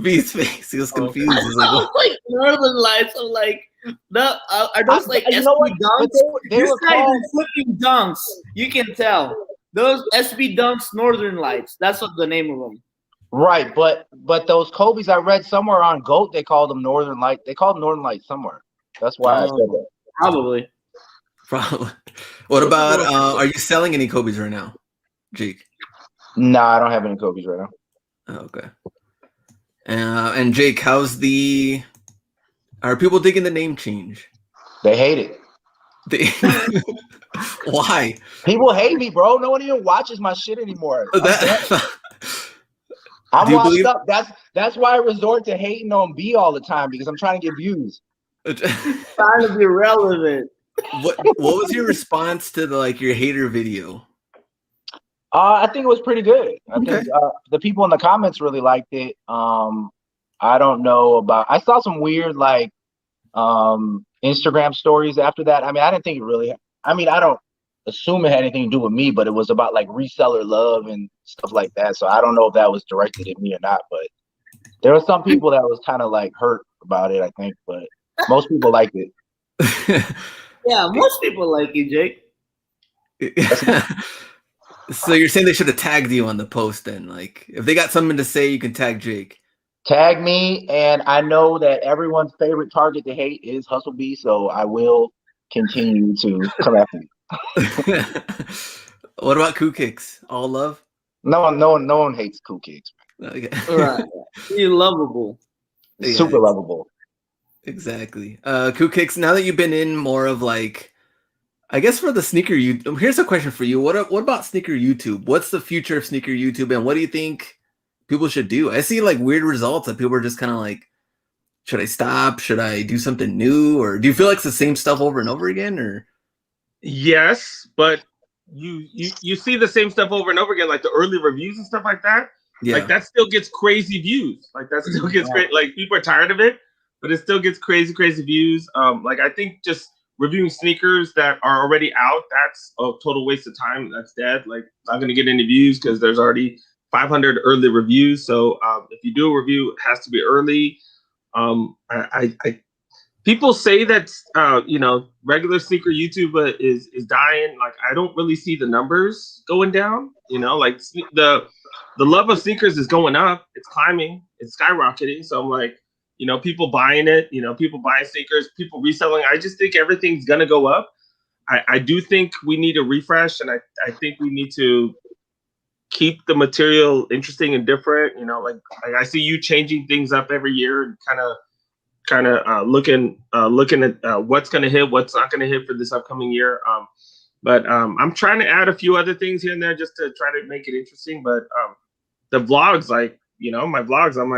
Beast face. He was confused. He's like, I'm like Northern Lights. I'm like, no, are those like you know what? SB dunks? They This were guy called is flipping dunks. You can tell. Those SB dunks, Northern Lights. That's what the name of them. right, but those Kobe's I read somewhere on GOAT they called them Northern Light. They called them Northern Light somewhere. That's why I said that. Probably. What about? Are you selling any Kobe's right now, Jake? No, I don't have any Kobe's right now. Oh, okay. And Jake, how's the? Are people digging the name change? They hate it. Why? People hate me, bro. No one even watches my shit anymore. I'm Do you washed believe- up. That's why I resort to hating on B all the time because I'm trying to get views. Trying to be relevant. What was your response to your hater video? I think it was pretty good. I Okay. think the people in the comments really liked it. I don't know about. I saw some weird Instagram stories after that. I mean, I didn't think it really. I mean, I don't assume it had anything to do with me, but it was about reseller love and stuff like that. So I don't know if that was directed at me or not. But there were some people that was kind of hurt about it. I think, but most people liked it. Yeah, most people like you, Jake. So you're saying they should have tagged you on the post then? If they got something to say, you can tag Jake. Tag me, and I know that everyone's favorite target to hate is Hustle B, so I will continue to come after you. What about Coup Kicks? All love? No one hates Cool Kicks. Okay. Right. You're lovable. Yeah, Super lovable. Exactly. Coup Kicks, now that you've been in more of I guess for the sneaker here's a question for you. What about sneaker YouTube? What's the future of sneaker YouTube, and what do you think people should do? I see weird results that people are just kind of should I stop? Should I do something new? Or do you feel like it's the same stuff over and over again? Or Yes, but you see the same stuff over and over again, like the early reviews and stuff like that. yeah, That still gets crazy views. That still gets great. People are tired of it, but it still gets crazy views. I think just reviewing sneakers that are already out, that's a total waste of time. That's dead. Not going to get any views because there's already 500 early reviews. So if you do a review, it has to be early. People say that regular sneaker YouTube is dying. I don't really see the numbers going down. The love of sneakers is going up. It's climbing. It's skyrocketing. So I'm people buying it. People buying sneakers. People reselling. I just think everything's gonna go up. I do think we need a refresh, and I think we need to keep the material interesting and different. I see you changing things up every year and kind of looking at what's going to hit, what's not going to hit for this upcoming year. But I'm trying to add a few other things here and there just to try to make it interesting. But the vlogs, my vlogs, I'm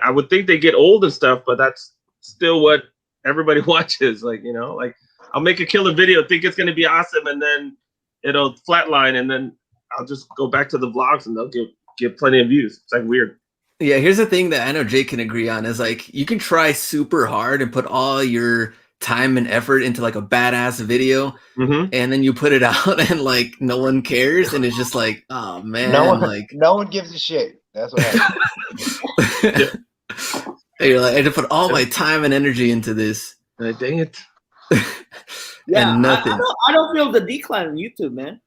I would think they get old and stuff, but that's still what everybody watches. I'll make a killer video, think it's going to be awesome, and then it'll flatline, and then I'll just go back to the vlogs and they'll get plenty of views. It's weird. Yeah, here's the thing that I know Jake can agree on is you can try super hard and put all your time and effort into like a badass video, Mm-hmm. and then you put it out and like no one cares, and it's just like, oh man, like no one gives a shit. That's what happens. you're like, I had to put all my time and energy into this. Dang it. Yeah, And nothing. I don't feel the decline on YouTube, man.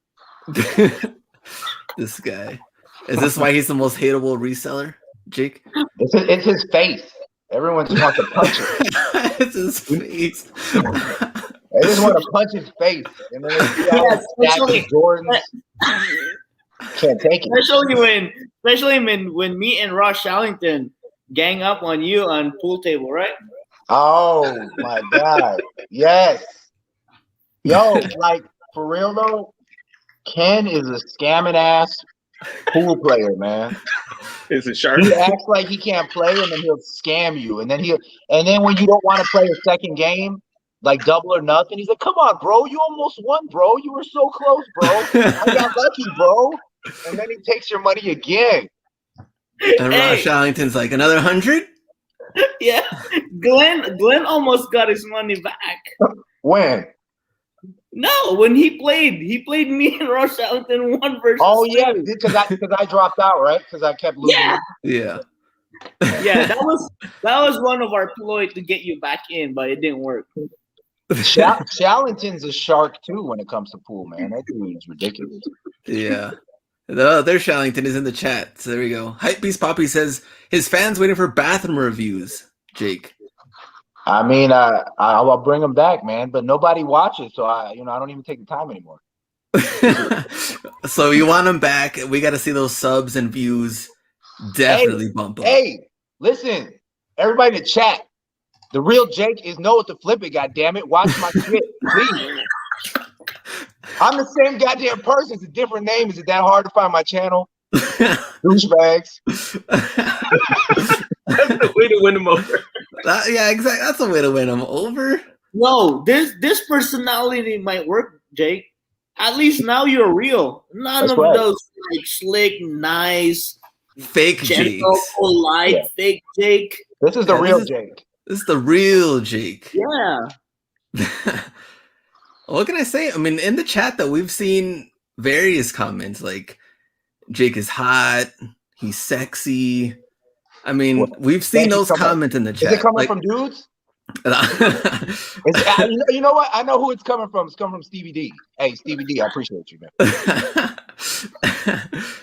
This guy. Is this why he's the most hateable reseller, Jake? It's his face. Everyone just wants to punch him. It's his face. They just want to punch his face. And then they see all the stacks of Jordans. Can't take it. Especially when me and Ross Shallington gang up on you on pool table, right? Oh my God. Yes. Yo, like for real though, Ken is a scamming ass pool player, man. Is it sharp? He acts like he can't play, and then he'll scam you. And then when you don't want to play a second game, like double or nothing, he's like, "Come on, bro, you almost won, bro. You were so close, bro. I got lucky, bro." And then he takes your money again. And Ross Shallington's like, another 100? Yeah, Glenn almost got his money back. When? No, when he played me and Ross Shallington 1 versus. Oh yeah, because I dropped out, right? Because I kept losing. Yeah. Yeah, that was one of our ploy to get you back in, but it didn't work. Shallington's a shark too when it comes to pool, man. That dude is ridiculous. Yeah. There's Shallington is in the chat. So there we go. Hypebeast Poppy says his fans waiting for bathroom reviews, Jake. I mean, I'll bring them back, man. But nobody watches, so I don't even take the time anymore. So you want them back? We got to see those subs and views definitely bump up. Hey, listen, everybody in the chat. The real Jake is know what to flip it. Goddamn it! Watch my shit, please. I'm the same goddamn person. It's a different name. Is it that hard to find my channel? Douchebags. That's the way to win them over. Yeah, exactly. That's a way to win them over. No, this personality might work, Jake. At least now you're real. None of those like slick, nice, fake gentle, Jakes. polite, fake Jake. This is the real Jake. This is the real Jake. Yeah. What can I say? I mean, in the chat though, we've seen various comments like Jake is hot, he's sexy. I mean, we've seen those comments in the chat. Is it coming from dudes? You know what? I know who it's coming from. It's coming from Stevie D. Hey, Stevie D, I appreciate you, man.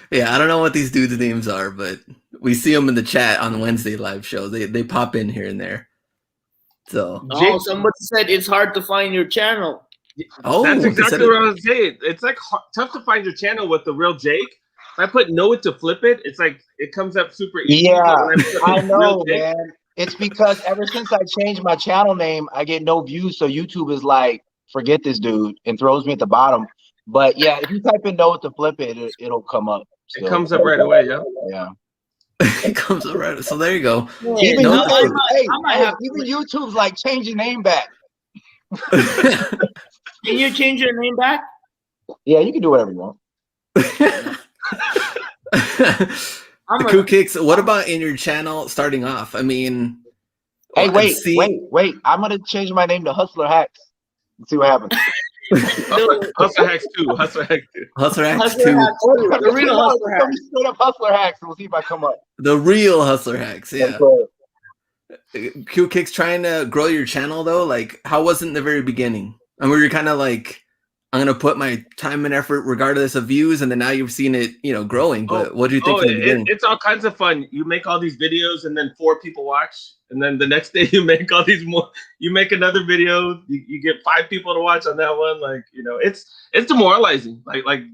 Yeah, I don't know what these dudes' names are, but we see them in the chat on the Wednesday live show. They pop in here and there. So, somebody said it's hard to find your channel. Oh, that's exactly what I was saying. It's like tough to find your channel with the real Jake. If I put know it to flip it, it's like it comes up super easy. Yeah, I know, man. It's because ever since I changed my channel name, I get no views. So YouTube is like, forget this dude, and throws me at the bottom. But yeah, if you type in know it to flip it, it'll come up. It comes up right away. Yeah. Yeah. It comes up right. So there you go. Even YouTube's like change your name back. Can you change your name back? Yeah, you can do whatever you want. Cool Kicks, what about in your channel starting off? I mean, hey, wait. I'm gonna change my name to Hustler Hacks. Let's see what happens. Hustler Hacks 2. Hustler Hacks 2. Hustler Hacks 2. The real Hustler Hacks. Straight up Hustler Hacks. We'll see if I come up. The real Hustler Hacks. Yeah. Q Kicks trying to grow your channel though. Like, how was it in the very beginning? And where you're kind of like, I'm gonna put my time and effort regardless of views, and then now you've seen it, growing. But what do you think in the beginning? It's all kinds of fun. You make all these videos, and then 4 people watch, and then the next day you make all these more. You make another video, you get 5 people to watch on that one. Like, it's demoralizing. Like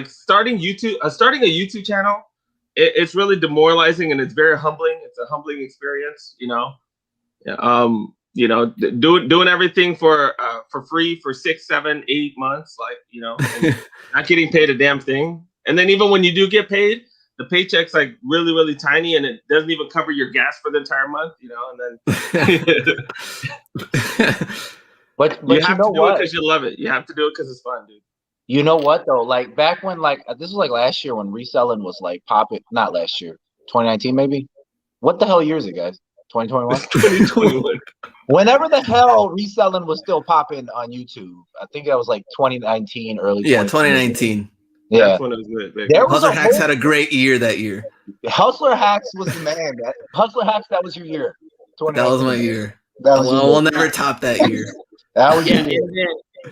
starting a YouTube channel. It's really demoralizing, and it's very humbling. It's a humbling experience. Doing everything for free for 6, 7, 8 months, and not getting paid a damn thing. And then even when you do get paid, the paycheck's like really, really tiny, and it doesn't even cover your gas for the entire month, and then but you have to do it because you love it. You have to do it because it's fun, dude. You know what though? Like back when, this was like last year when reselling was like popping. Not last year, 2019 maybe. What the hell year is it, guys? 2021. 2021. Whenever the hell reselling was still popping on YouTube, I think that was like 2019, early Yeah, 2020. 2019. Yeah, That's when it was lit, baby. there was Hustler a Hacks whole had a great year that year. Hustler Hacks was the man. Hustler Hacks, that was your year. That was 2019. my year. That I was your will year. never top that year. That was Yeah, your year.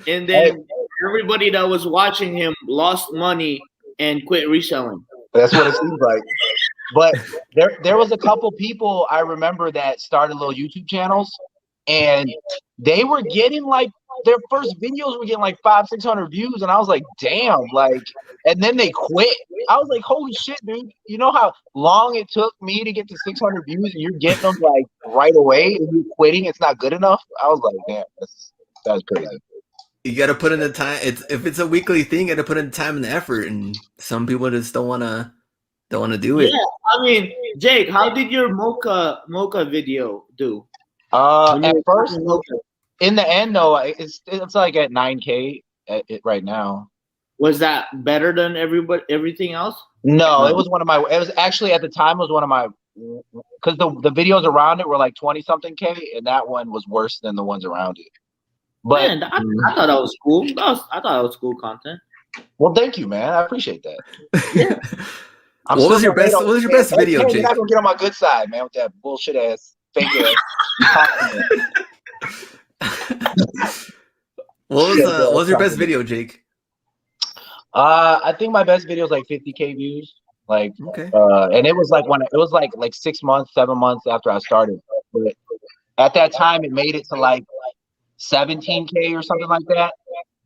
and then everybody that was watching him lost money and quit reselling. That's what it seems like. But there was a couple people I remember that started little YouTube channels, and they were getting like their first videos were getting like 500-600 views, and I was like, damn, like, and then they quit. I was like, holy shit, dude! You know how long it took me to get to 600 views, and you're getting them like right away, and you're quitting? It's not good enough. I was like, damn, that's crazy. You got to put in the time. If it's a weekly thing, you got to put in the time and the effort. And some people just don't want to do it. Yeah, I mean, Jake, how did your mocha video do? At first, in the end, though, it's like at 9K right now. Was that better than everything else? No, it was one of my. It was actually at the time it was one of my, because the videos around it were like 20 something K, and that one was worse than the ones around it. But man, I thought that was cool. I thought that was cool content. Well, thank you, man. I appreciate that. Yeah. What was your best video, Jake? Jake? You're not gonna get on my good side, man, with that bullshit ass fake ass. What was your best video, Jake? I think my best video is like 50K views. Like, okay. And it was like like 6 months, 7 months after I started. But at that time, it made it to like 17K or something like that.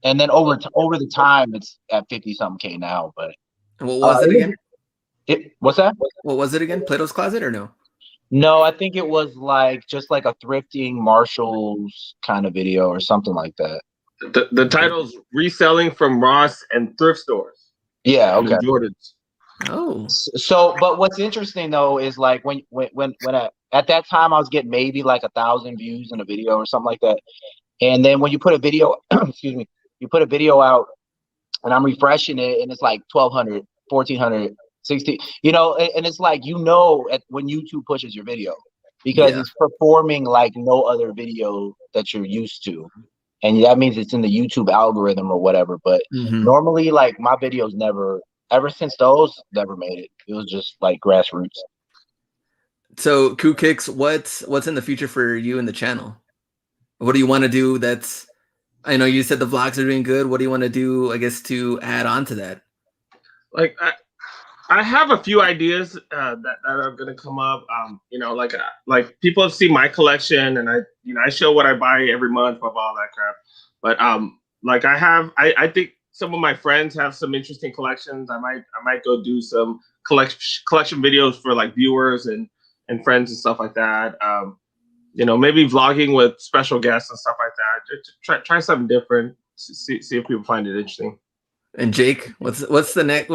And then over the time, it's at 50 something K now. But and what was it again? What's that? What was it again? Plato's Closet or no? No, I think it was like just like a thrifting Marshalls kind of video or something like that. The title's reselling from Ross and thrift stores. Yeah, okay. Jordans. Oh. So, but what's interesting though is like when at that time I was getting maybe like 1,000 views in a video or something like that, and then when you put a video, excuse me, you put a video out, and I'm refreshing it, and it's like 1,200, 1,400, 60, and it's like when YouTube pushes your video because it's performing like no other video that you're used to. And that means it's in the YouTube algorithm or whatever. But normally, like my videos ever since those, never made it. It was just like grassroots. So, Koo Kicks, what's in the future for you and the channel? What do you want to do? I know you said the vlogs are doing good. What do you want to do, I guess, to add on to that? Like I have a few ideas that are gonna come up. Like people have seen my collection, and I show what I buy every month of all that crap. But like I think some of my friends have some interesting collections. I might go do some collection videos for like viewers and friends and stuff like that. Maybe vlogging with special guests and stuff like that. Just try something different. See if people find it interesting. And Jake, what's the next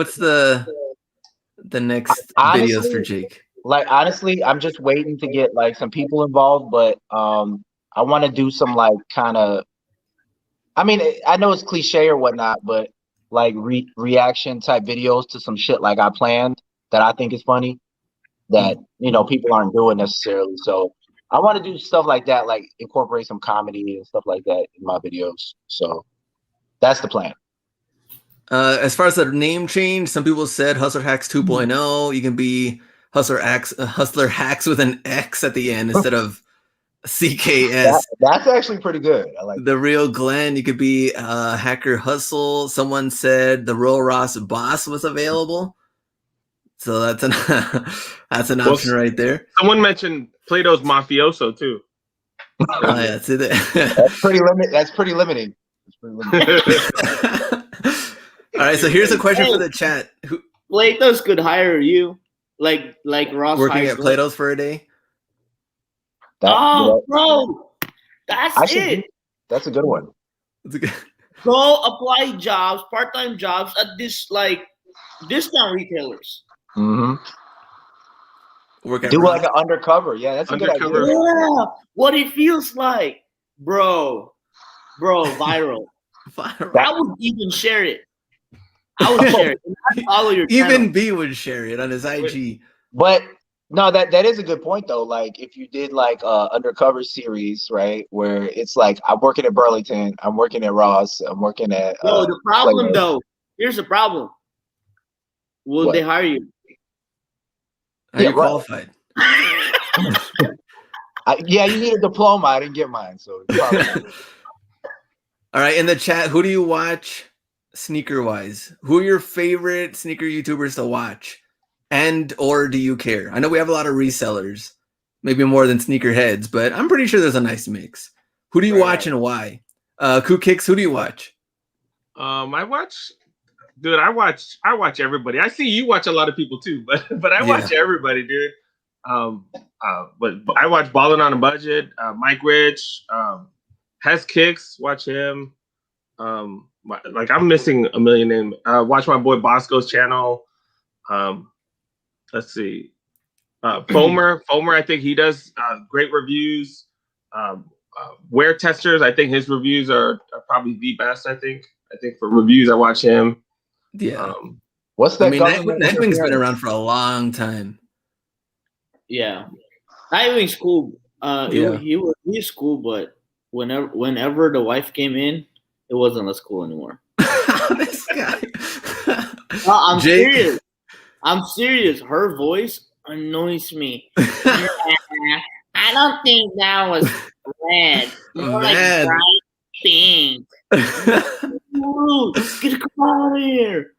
Honestly, videos for Jake? Like honestly, I'm just waiting to get like some people involved, but I want to do some like kind of. I mean, I know it's cliche or whatnot, but like reaction type videos to some shit like I planned that I think is funny that people aren't doing necessarily. So I want to do stuff like that, like incorporate some comedy and stuff like that in my videos. So that's the plan. As far as the name change, some people said Hustler Hacks 2.0. You can be Hustler Hacks with an X at the end instead of CKS. That's actually pretty good. I like the real Glenn. You could be Hacker Hustle. Someone said the Roll Ross Boss was available, so that's an option right there. Someone mentioned Plato's Mafioso too. Oh yeah, see that. That's pretty limited. That's pretty limiting. All right, so here's a question for the chat. Plato's could hire you, like Ross working at Plato's for a day. Bro, that's it. That's a good one. Go apply jobs, part-time jobs at this like discount retailers. Mm-hmm. Do like an undercover. Yeah, that's a good idea. Yeah, what it feels like, bro, viral. I would even share it. I would share it. I'd follow your channel. Even B would share it on his IG. But No, that is a good point though. Like if you did like undercover series, right, where it's like I'm working at Burlington, I'm working at Ross, I'm working at No, the problem Playboy. though. Here's the problem. Will What? they hire you? Are Yeah, you right. qualified? Yeah, you need a diploma. I didn't get mine, so probably not. All right, in the chat, who do you watch sneaker wise? Who are your favorite sneaker YouTubers to watch? And or do you care? I know we have a lot of resellers, maybe more than sneaker heads, but I'm pretty sure there's a nice mix. Who do you watch and why? Ku Kicks, who do you watch? I watch, dude. I watch everybody. I see you watch a lot of people too, but I watch everybody, dude. But I watch Ballin' on a Budget, Mike Rich, Has Kicks. Watch him. Like I'm missing a million names. Watch my boy Bosco's channel. Let's see. Foamer, I think he does great reviews. Wear Testers, I think his reviews are probably the best. I think for reviews, I watch him. Yeah. What's that? I mean, Nightwing's been around for a long time. Yeah, Nightwing's cool. He's cool, but whenever the wife came in, it wasn't as cool anymore. This guy. No, I'm serious. I'm serious. Her voice annoys me. I don't think that was red. More like bright pink. Ooh, get out of here.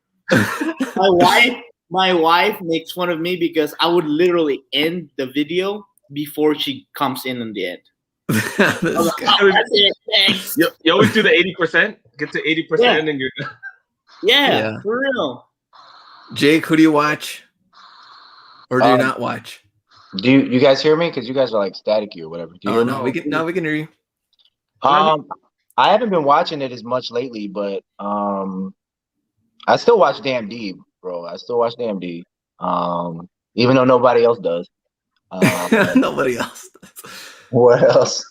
My wife makes fun of me because I would literally end the video before she comes in the end. That's it. Thanks. You always do the 80%. Get to 80% and you're yeah, for real. Jake, who do you watch? Or do you not watch? Do you guys hear me? Because you guys are like staticky or whatever. Do you hear me? We can hear you. I haven't been watching it as much lately, but I still watch Damn D, bro. I still watch Damn D. Even though nobody else does. Nobody else does. What else?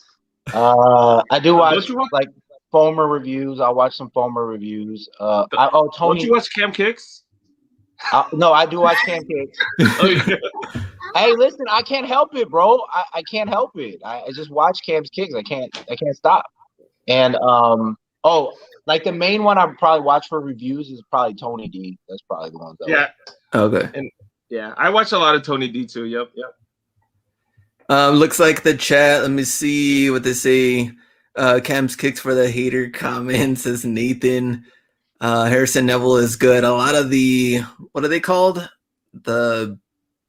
I do watch like Foamer reviews. I'll watch some Foamer reviews. Tony. Don't you watch Cam Kicks? No, I do watch Cam Kicks. Hey, listen, I can't help it, bro. I can't help it. I just watch Cam's Kicks. I can't stop. And like the main one I probably watch for reviews is probably Tony D. That's probably the one. Okay. And I watch a lot of Tony D too. Yep. Looks like the chat. Let me see what they say. Cam's Kicks for the hater comment, says Nathan. Harrison Neville is good. A lot of the, what are they called? The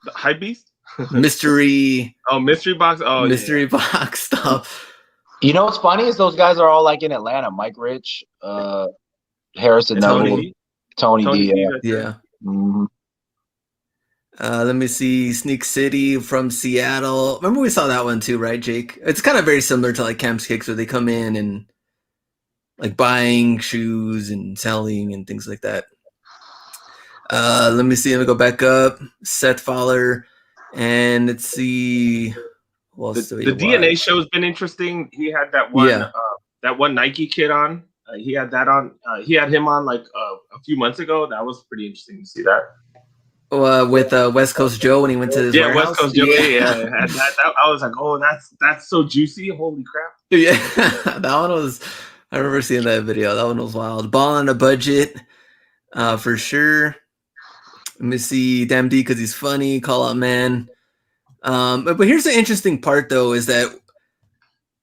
Hype Beast? Mystery. Mystery box. Mystery box stuff. You know what's funny is those guys are all like in Atlanta. Mike Rich, Harrison Neville, Tony D. Yeah. Mm-hmm. Let me see. Sneak City from Seattle. Remember we saw that one too, right, Jake? It's kind of very similar to like Cam's Kicks, where they come in and like buying shoes and selling and things like that. Let me see. Let me go back up. Seth Fowler, and let's see. The DNA show has been interesting. He had that one Nike kid on. He had that on. He had him on like a few months ago. That was pretty interesting to see that. With West Coast Joe when he went to his warehouse. West Coast Joe. Yeah. I was like, oh, that's so juicy. Holy crap. Yeah, that one was. I remember seeing that video. That one was wild. Ball on a Budget, for sure. Let me see. Damn D because he's funny. Call out man. But here's the interesting part though, is that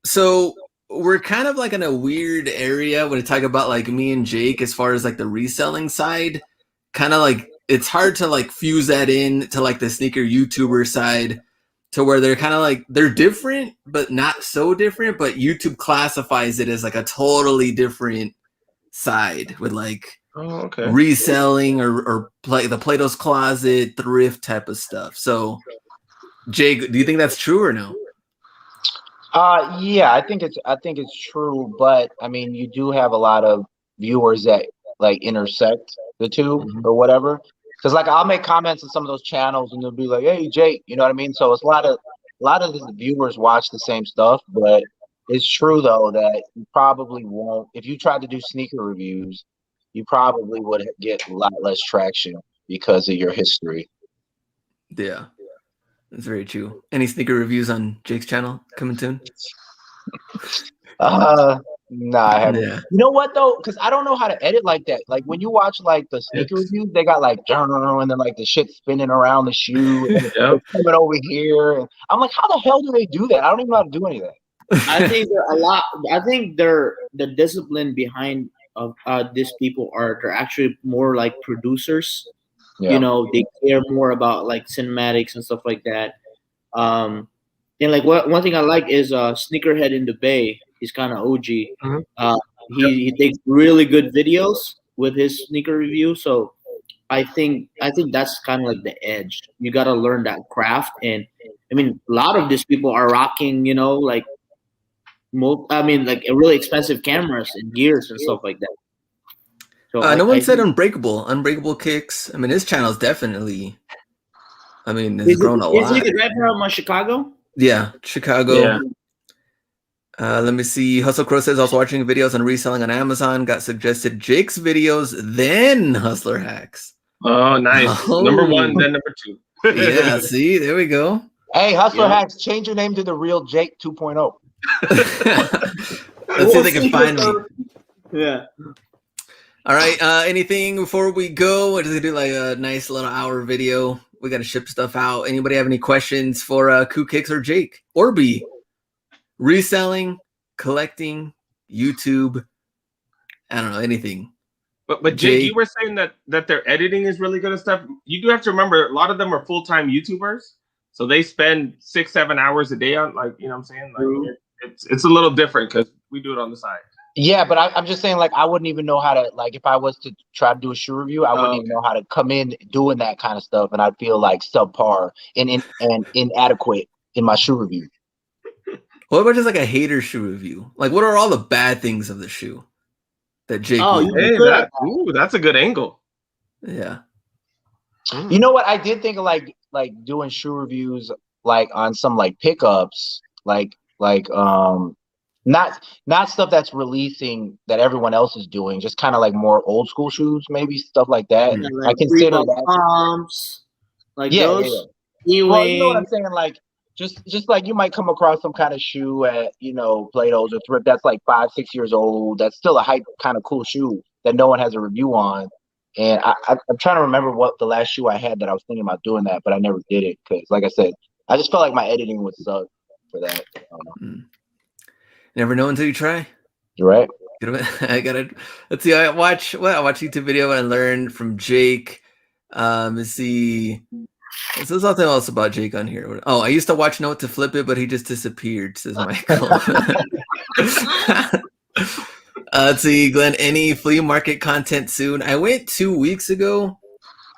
so we're kind of like in a weird area when we talk about like me and Jake as far as like the reselling side. Kind of like it's hard to like fuse that in to like the sneaker YouTuber side, to where they're kind of like they're different but not so different, but YouTube classifies it as like a totally different side with like reselling or play the Plato's Closet thrift type of stuff. So Jake, do you think that's true or no? Yeah, I think it's true, but I mean you do have a lot of viewers that like intersect the two or whatever. Because like I'll make comments on some of those channels and they'll be like, "Hey Jake," you know what I mean? So it's a lot of the viewers watch the same stuff, but it's true though that you probably won't. If you tried to do sneaker reviews, you probably would get a lot less traction because of your history. Yeah, That's very true. Any sneaker reviews on Jake's channel coming soon? Nah, I haven't. Yeah. You know what though? Because I don't know how to edit like that. Like when you watch like the sneaker reviews, they got like and then like the shit spinning around the shoe and Yep. it's coming over here. And I'm like, how the hell do they do that? I don't even know how to do any of that. I think there are a lot. I think they're the discipline behind of these people are they're actually more like producers. Yeah. You know, they care more about like cinematics and stuff like that. And like one thing I like is Sneakerhead in the Bay. He's kind of OG. Mhm. He takes really good videos with his sneaker review. So I think that's kind of like the edge. You got to learn that craft. And I mean, a lot of these people are rocking, you know, like like really expensive cameras and gears and stuff like that. So No one said Unbreakable. Unbreakable Kicks. I mean, his channel's definitely. I mean, it's grown a lot. Is he the rapper from Chicago? Yeah, Chicago. Yeah. Let me see. Hustle Crow says also watching videos on reselling on Amazon. Got suggested Jake's videos, then Hustler Hacks. Oh, nice. Oh. Number 1, then number 2. Yeah, see, there we go. Hey, Hustler Hacks, change your name to the real Jake 2.0. Let's see if they can find me. Yeah. All right. Anything before we go? We're just gonna do like a nice little hour video. We gotta ship stuff out. Anybody have any questions for Koo Kicks or Jake or B? Reselling, collecting, YouTube. I don't know, anything. But Jake, you were saying that their editing is really good and stuff. You do have to remember a lot of them are full-time YouTubers, so they spend 6-7 hours a day on, like, you know what I'm saying? Like it's a little different because we do it on the side. Yeah, but I'm just saying, like, I wouldn't even know how to, like, if I was to try to do a shoe review, I wouldn't even know how to come in doing that kind of stuff, and I'd feel like subpar and inadequate in my shoe review. What about just like a hater shoe review? Like, what are all the bad things of the shoe that Jake? Hey, that's a good angle. Yeah. You know what? I did think of like doing shoe reviews like on some like pickups, like not stuff that's releasing that everyone else is doing, just kind of like more old school shoes, maybe stuff like that. Like I consider that. Pumps, like Yeah, those. Yeah. Well, you know what I'm saying? Like just like you might come across some kind of shoe at, you know, Plato's or Thrift that's like 5-6 years old. That's still a hype kind of cool shoe that no one has a review on. And I'm trying to remember what the last shoe I had that I was thinking about doing that, but I never did it because, like I said, I just felt like my editing would suck for that. I don't know. Never know until you try. You're right. Let's see. I watch YouTube video and I learned from Jake. Let's see. There's something else about Jake on here. Oh, I used to watch Note to Flip It, but he just disappeared, says Michael. Let's see, Glenn, any flea market content soon? I went 2 weeks ago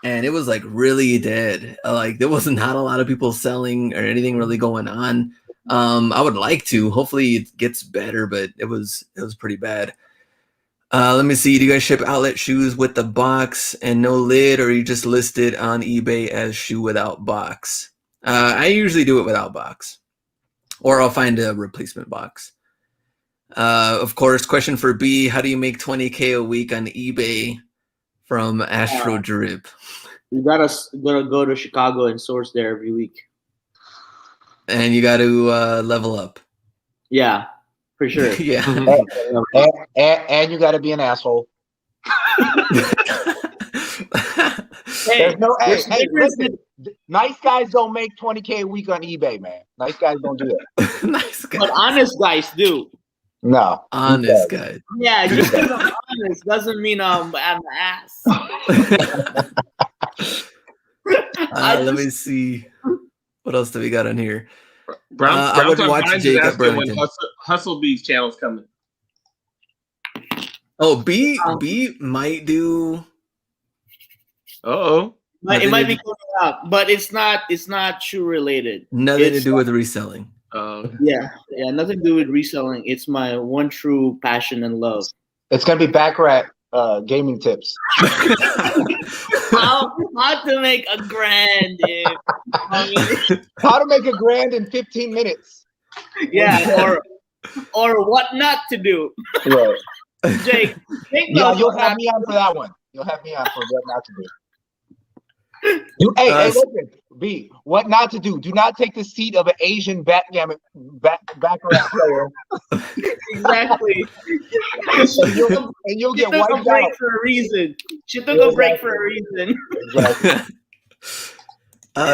and it was like really dead. Like there was not a lot of people selling or anything really going on. I would like to. Hopefully it gets better, but it was pretty bad. Let me see. Do you guys ship outlet shoes with the box and no lid, or you just list it on eBay as shoe without box? I usually do it without box, or I'll find a replacement box. Of course, question for B: how do you make 20K a week on eBay? From Astro Drip. You gotta go to Chicago and source there every week. And you got to level up. Yeah, for sure. Yeah. And you got to be an asshole. Hey, listen, nice guys don't make 20K a week on eBay, man. Nice guys don't do that. Nice guys. But honest guys do. No. Honest guys. Yeah, just because I'm honest doesn't mean I'm an ass. Let me see. What else do we got on here? I would watch Jake at Burlington. When Hustle B's channel's coming. Oh, B might do. It might be coming up, but it's not shoe related. Nothing to do with reselling. Yeah, nothing to do with reselling. It's my one true passion and love. It's gonna be Baccarat gaming tips. How to make a grand, dude. How to make a grand in 15 minutes. Yeah, or what not to do. Right. Jake, you'll have me on for that one. You'll have me on for what not to do. Hey, listen. B, what not to do? Do not take the seat of an Asian backgammon baccarat player, Exactly. and you'll She get took a wiped break out. for a reason. She took a break for a reason. Exactly.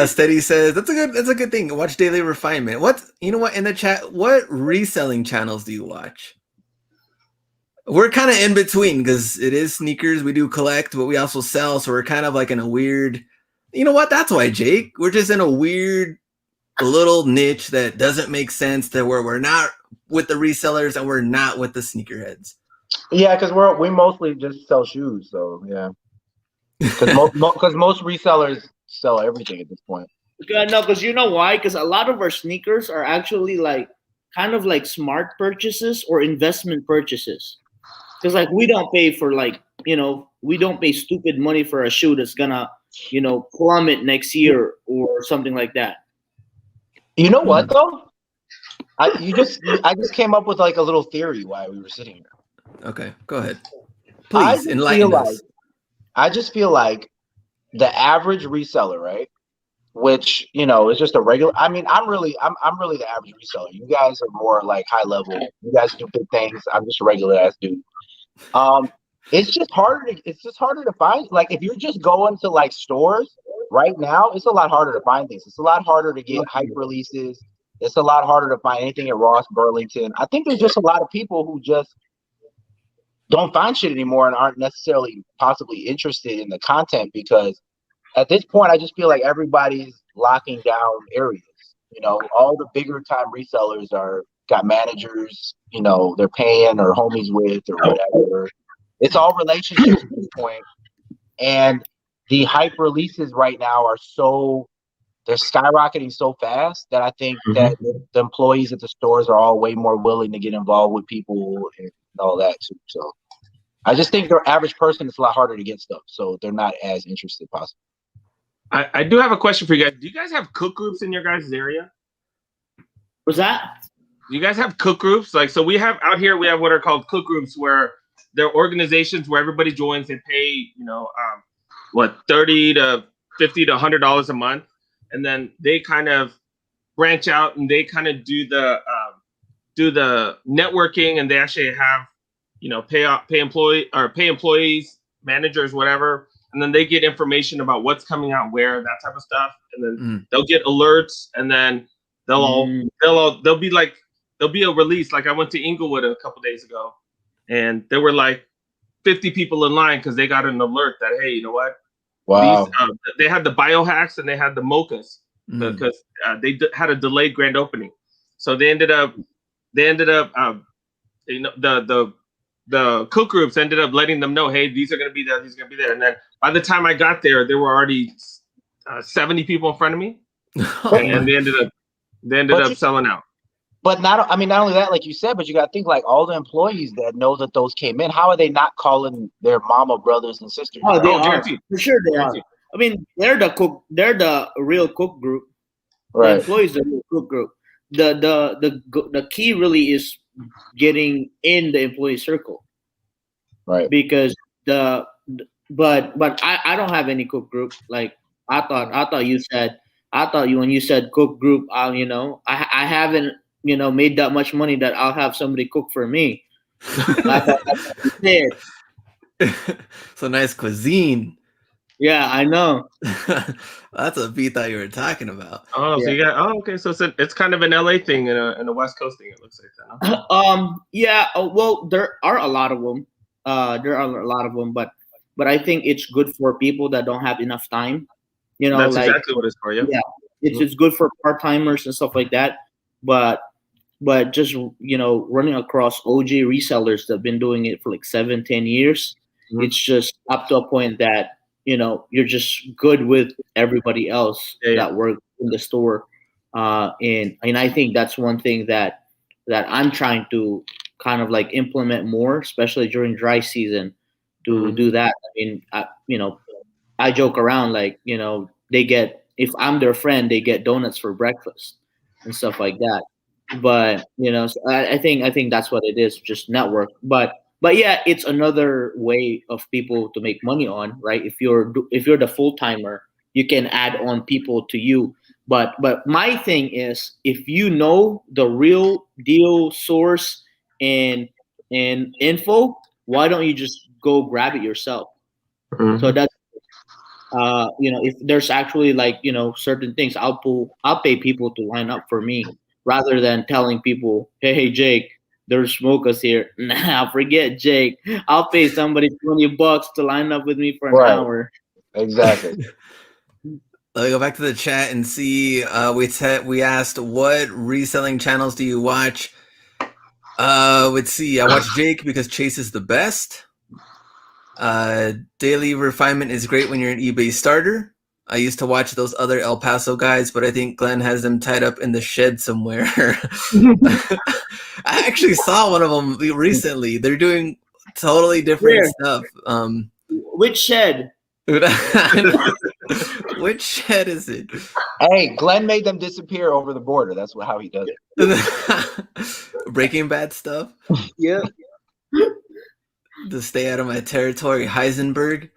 Steady says that's a good thing. Watch Daily Refinement. You know what, in the chat, what reselling channels do you watch? We're kind of in between because it is sneakers. We do collect, but we also sell. So we're kind of like in a weird, you know what? That's why, Jake. We're just in a weird little niche that doesn't make sense, to where we're not with the resellers and we're not with the sneakerheads. Yeah, because we mostly just sell shoes. So yeah, because most resellers sell everything at this point. Yeah, no, because you know why? Because a lot of our sneakers are actually like kind of like smart purchases or investment purchases. Because like we don't pay for like, we don't pay stupid money for a shoe that's gonna, plummet next year or something like that. You know what though? I just came up with like a little theory while we were sitting here. Okay, go ahead. Please enlighten us. I just feel like the average reseller, right? Which is just a regular. I mean, I'm really the average reseller. You guys are more like high level. You guys do big things. I'm just a regular ass dude. It's just harder to find. Like if you're just going to like stores right now, it's a lot harder to find things. It's a lot harder to get hype releases. It's a lot harder to find anything at Ross, Burlington. I think there's just a lot of people who just don't find shit anymore and aren't necessarily possibly interested in the content, because at this point, I just feel like everybody's locking down areas. All the bigger time resellers got managers, they're paying or homies with or whatever. It's all relationships at this point. And the hype releases right now they're skyrocketing so fast that I think that the employees at the stores are all way more willing to get involved with people and all that too. So I just think the average person, it's a lot harder to get stuff. So they're not as interested possibly. I do have a question for you guys. Do you guys have cook groups in your guys' area? What's that? Do you guys have cook groups? Like, so we have out here, we have what are called cook groups, where they're organizations where everybody joins and pay, $30 to $50 to $100 a month. And then they kind of branch out and they kind of do the networking, and they actually have, pay employees, managers, whatever. And then they get information about what's coming out where, that type of stuff. And then they'll get alerts, and then there'll be a release. Like I went to Inglewood a couple days ago, and there were like 50 people in line because they got an alert that, hey, you know what? Wow. They had the biohacks and they had the mochas because they had a delayed grand opening. So they ended up the cook groups ended up letting them know, hey, these are going to be there, these are going to be there. And then by the time I got there were already 70 people in front of me, and they ended up selling out. But not only that, like you said, but you got to think like all the employees that know that those came in. How are they not calling their mama, brothers, and sisters? Oh, they are. Guaranteed. For sure they are. I mean, they're the real cook group. Right. The employees are the real cook group. The key really is getting in the employee circle. Right. Because but I don't have any cook group. Like I thought when you said cook group, I haven't made that much money that I'll have somebody cook for me. I thought that's what you said. So nice cuisine. Yeah, I know. That's what B thought you were talking about. Oh, so you got okay. So it's kind of an LA thing and a West Coast thing. It looks like that. Huh? Yeah. Well, there are a lot of them. But I think it's good for people that don't have enough time. That's exactly what it's for. Yeah. Yeah. It's good for part timers and stuff like that. But just running across OG resellers that've been doing it for like 7-10 years, it's just up to a point that you're just good with everybody else that works in the store, and I think that's one thing that I'm trying to kind of like implement more, especially during dry season, to do that. I mean, I joke around like they get, if I'm their friend, they get donuts for breakfast and stuff like that. But so I think that's what it is, just network. But yeah, it's another way of people to make money on, right? If you're the full timer you can add on people to you. But my thing is, if you know the real deal source and info, why don't you just go grab it yourself? So that's if there's actually like certain things, I'll pay people to line up for me rather than telling people, hey Jake, there's smokers here. Nah, forget Jake. I'll pay somebody $20 to line up with me for an hour. Exactly. Let me go back to the chat and see. We asked, what reselling channels do you watch? Let's see. I watch Jake because Chase is the best. Daily Refinement is great when you're an eBay starter. I used to watch those other El Paso guys, but I think Glenn has them tied up in the shed somewhere. I actually saw one of them recently. They're doing totally different stuff. Which shed? Which shed is it? Hey, Glenn made them disappear over the border. That's how he does it. Breaking Bad stuff. Yeah. To stay out of my territory, Heisenberg.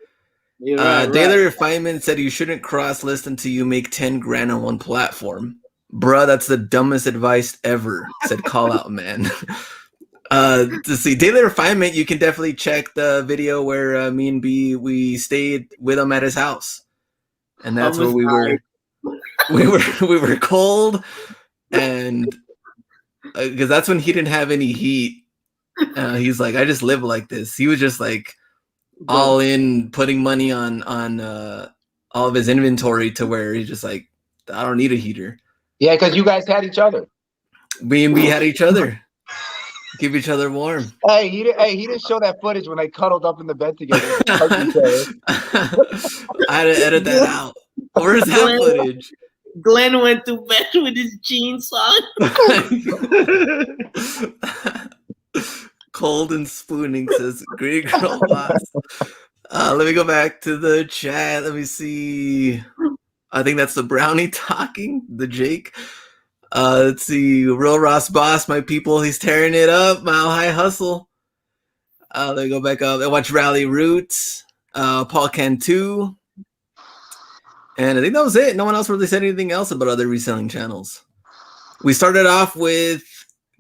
Right. Daily Refinement said you shouldn't cross list until you make 10 grand on one platform. Bruh, that's the dumbest advice ever, said Call Out Man. To see Daily Refinement, you can definitely check the video where me and B, we stayed with him at his house. And that's where we were cold, and because that's when he didn't have any heat. He's like, I just live like this. He was just like all in, putting money on all of his inventory to where he's just like, I don't need a heater. Yeah, because you guys had each other. Me and B had each other. Keep each other warm. Hey, he didn't show that footage when they cuddled up in the bed together. I had to edit that out. Where's that footage? Glenn went to bed with his jeans on. Cold and spooning, says Great Girl Boss. Let me go back to the chat. Let me see. I think that's the brownie talking, the Jake. Let's see. Real Ross Boss, my people, he's tearing it up. Mile High Hustle. Let me go back up. I watch Rally Roots. Paul Cantu. And I think that was it. No one else really said anything else about other reselling channels. We started off with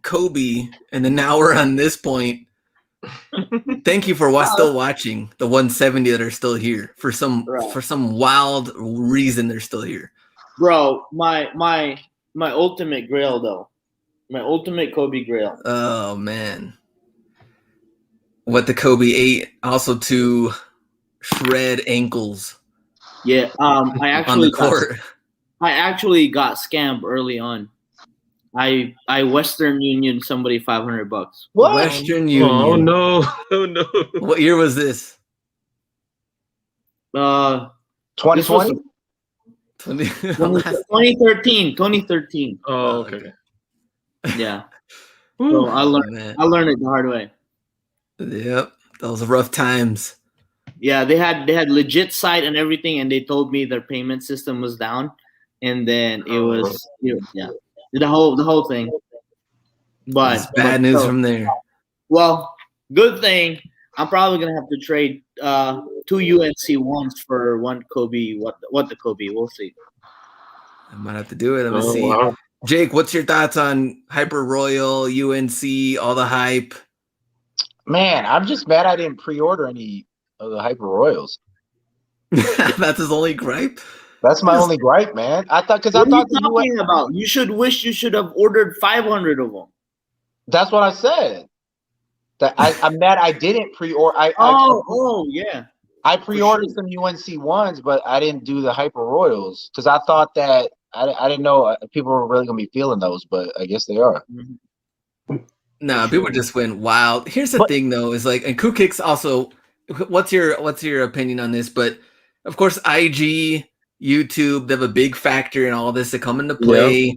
Kobe, and then now we're on this point. Thank you for still watching the 170 that are still here for some wild reason. They're still here, bro. My ultimate grail though, my ultimate Kobe grail. Oh man, what the Kobe ate also to shred ankles. Yeah, I actually on the court. I actually got scammed early on. I Western Union somebody $500. What? Western Union? Oh no! Oh no! What year was this? 2020. 2013. 2013. Oh, okay. Yeah. So I learned it the hard way. Yep, those rough times. Yeah, they had legit site and everything, and they told me their payment system was down, and then it was the whole thing. But it's bad news from there. Well, good thing I'm probably gonna have to trade 2 UNC ones for one Kobe. What the Kobe? We'll see. I might have to do it. Let me see. Wow. Jake, what's your thoughts on Hyper Royal, UNC, all the hype? Man, I'm just mad I didn't pre-order any of the Hyper Royals. That's his only gripe? That's my only gripe, man. What are you talking about? You should have ordered 500 of them. That's what I said. I'm mad I didn't pre-order. Yeah. I pre-ordered some UNC ones, but I didn't do the Hyper Royals because I thought that I didn't know people were really gonna be feeling those, but I guess they are. No, people just went wild. Here's the thing, though, is like, and Crew Kicks also. What's your opinion on this? But of course, IG, YouTube, they have a big factor in all this to come into play. Yeah.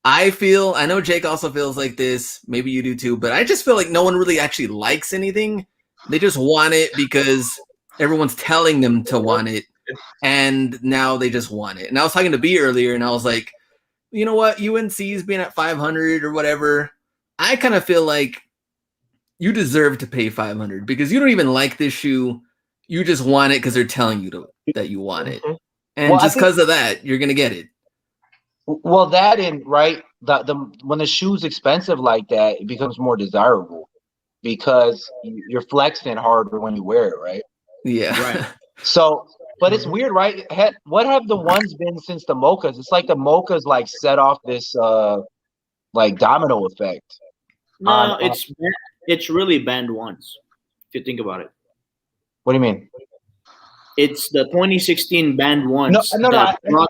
I know Jake also feels like this. Maybe you do too, but I just feel like no one really actually likes anything. They just want it because everyone's telling them to want it, and now they just want it. And I was talking to B earlier, and I was like, you know what? UNC's being at 500 or whatever. I kind of feel like you deserve to pay 500 because you don't even like this shoe. You just want it because they're telling you that you want it. and Well, I just think because of that, you're gonna get it. well that and right the when the shoe's expensive like that, it becomes more desirable because you're flexing harder when you wear it, right? Yeah. Right. So, but it's Mhm. weird, right? What have the ones been since the mochas? It's like the mochas like set off this like domino effect on No, it's really banned once. If you think about it, what do you mean? it's the 2016 banned No, once no, no, that no, I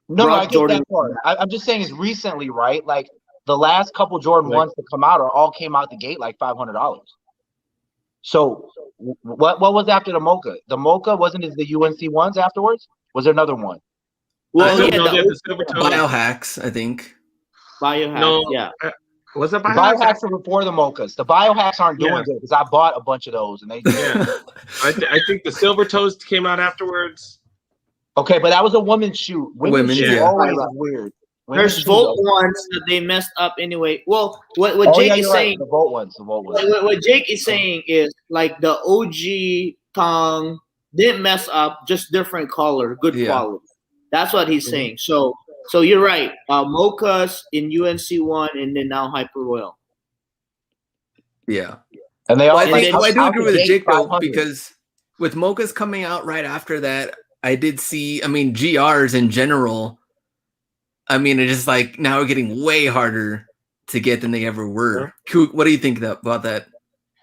brought get Jordan that part. I'm just saying it's recently, right? Like the last couple Jordan back. ones to come out are all came out the gate like $500. So what was after the mocha? The mocha wasn't it the UNC ones afterwards? Was there another one? I Well, know yeah, No, the they have the OG silver one, toes. biohacks, I think. biohack. No, Yeah, was it The biohacks? biohacks are before the mochas. The biohacks aren't Yeah, doing good because I bought a bunch of those and they yeah. I think the silver toes came out afterwards. okay, but that was a woman's shoe. Women's Women's, shoe Yeah. yeah. always right. is weird. Women's There's shoes Volt are ones that they messed up anyway. Well, what oh yeah, Jake is you're right. saying, The Volt ones, the Volt ones. what Jake is saying is like the OG tongue didn't mess up, just different color, good Yeah. quality. That's what he's Mhm. saying. So you're right. Mochas in UNC one, and then now Hyper Royal. Yeah. And they all And then I do out agree the with gate Jake though, 500. because with mochas coming out right after that, I did see. I mean, GRs in general. I mean, it's just like now we're getting way harder to get than they ever were. Kook, what do you think about that?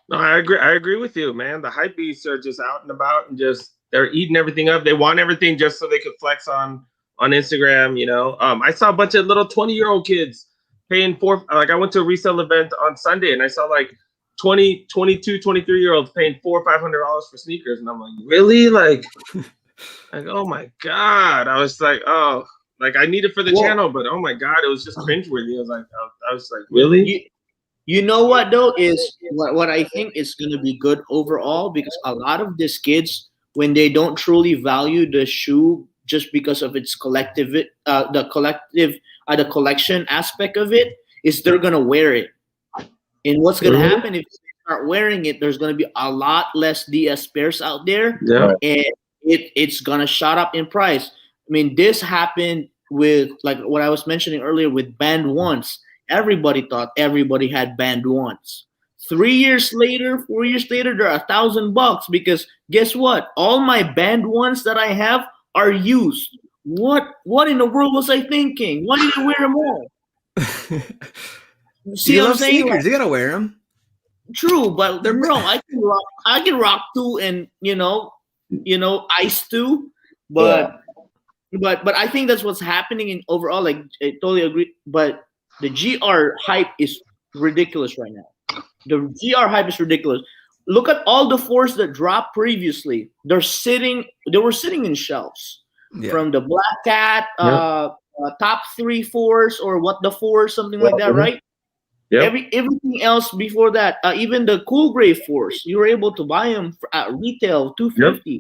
No, I agree. I agree with you, man. The hype beasts are just out and about and just they're eating everything up. They want everything just so they could flex on Instagram. I saw a bunch of little 20-year-old kids paying for. Like I went to a resale event on Sunday and I saw like 20, 22, 23-year-olds paying $400 or $500 for sneakers, and I'm like, really? Like, oh my god! I was like, oh, like I need it for the Well, channel, but oh my god, it was just cringeworthy. I was like, really? you know what though is what I think is going to be good overall, because a lot of these kids, when they don't truly value the shoe just because of its the collection aspect of it, is they're gonna wear it. And what's gonna Mhm. happen if they start wearing it? There's gonna be a lot less DS pairs out there, Yeah. Right. and it's gonna shot up in price. I mean, this happened with like what I was mentioning earlier with band ones. Everybody thought everybody had band ones. 3 years later, 4 years later, they're $1,000 because guess what? All my band ones that I have are used. What in the world was I thinking? Why did I wear them all? See You what I'm love saying? sneakers. You gotta wear them. True, but They're- no, I can rock two and ice two, but but I think that's what's happening in overall. Like I totally agree, but the GR hype is ridiculous right now. The GR hype is ridiculous. Look at all the fours that dropped previously. They were sitting in shelves Yeah. from the Black Cat, Yeah. top 3 fours or what the fours, something like that, Mhm. right? Yep. Everything else before that, even the Cool Gray Force, you were able to buy them at retail $250,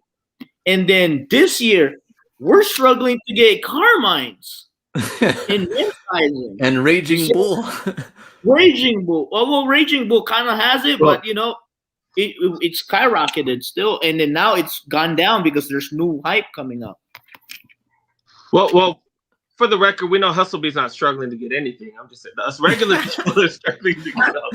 and then this year we're struggling to get Carmines in men's sizing. And Raging Bull. Raging Bull, well, Raging Bull kind of has it, Well- but it's skyrocketed still, and then now it's gone down because there's new hype coming up. Well, for the record, we know Hustlebee's not struggling to get anything. I'm just saying, us regular people are struggling to get up.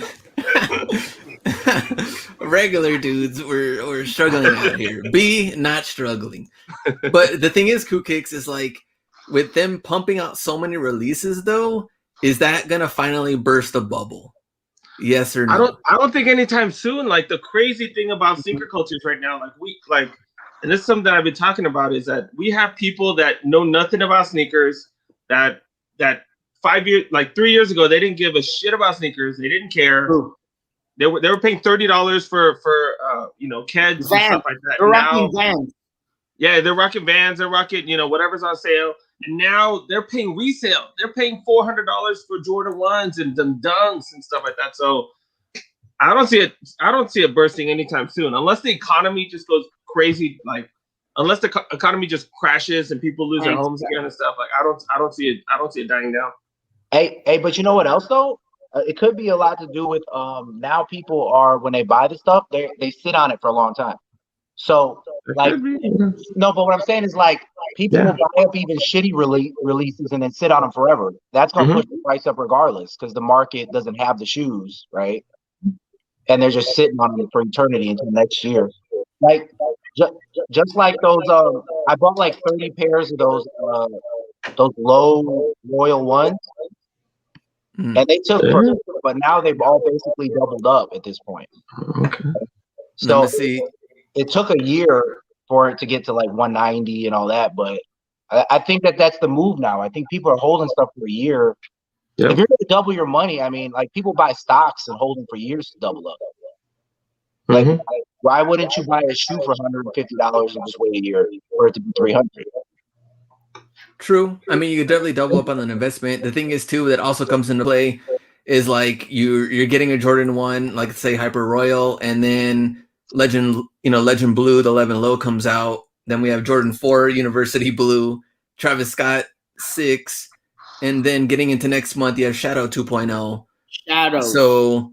Regular dudes were struggling out here. B, not struggling. But the thing is, Kook Kicks is like, with them pumping out so many releases, though, is that gonna finally burst a bubble? Yes or no? I don't think anytime soon. Like the crazy thing about sneaker cultures right now, and this is something that I've been talking about, is that we have people that know nothing about sneakers. That 3 years ago, they didn't give a shit about sneakers. They didn't care. True. They were paying $30 for Keds and stuff like that. They're Now, rocking Vans. yeah, they're rocking Vans. They're rocking whatever's on sale. And now they're paying resale. They're paying $400 for Jordan 1s and them dunks and stuff like that. So I don't see it bursting anytime soon, unless the economy just goes crazy. Like unless the economy just crashes and people lose their homes again and stuff. Like I don't see it dying down. Hey, but you know what else though? It could be a lot to do with now people are when they buy the stuff they sit on it for a long time. So It like could be. no, but what I'm saying is like people Yeah. will buy up even shitty releases and then sit on them forever. That's gonna push the price up regardless because the market doesn't have the shoes, right? And they're just sitting on them for eternity until next year. Like ju- just like those I bought like 30 pairs of those low royal ones Mm. and they took Yeah. forever, but now they've all basically doubled up at this point. Okay. Let So me see. it took a year for it to get to like 190 and all that, but I think that's the move now. I think people are holding stuff for a year. Yep. If you're going to double your money, I mean, like people buy stocks and hold them for years to double up. Like, why wouldn't you buy a shoe for $150 and just wait a year for it to be 300? True. I mean, you could definitely double up on an investment. The thing is, too, that also comes into play is like you're getting a Jordan 1, like say Hyper Royal, and then Legend Blue, the 11 Low comes out. Then we have Jordan 4, University Blue, Travis Scott 6, and then getting into next month, you have Shadow 2.0. Shadows. So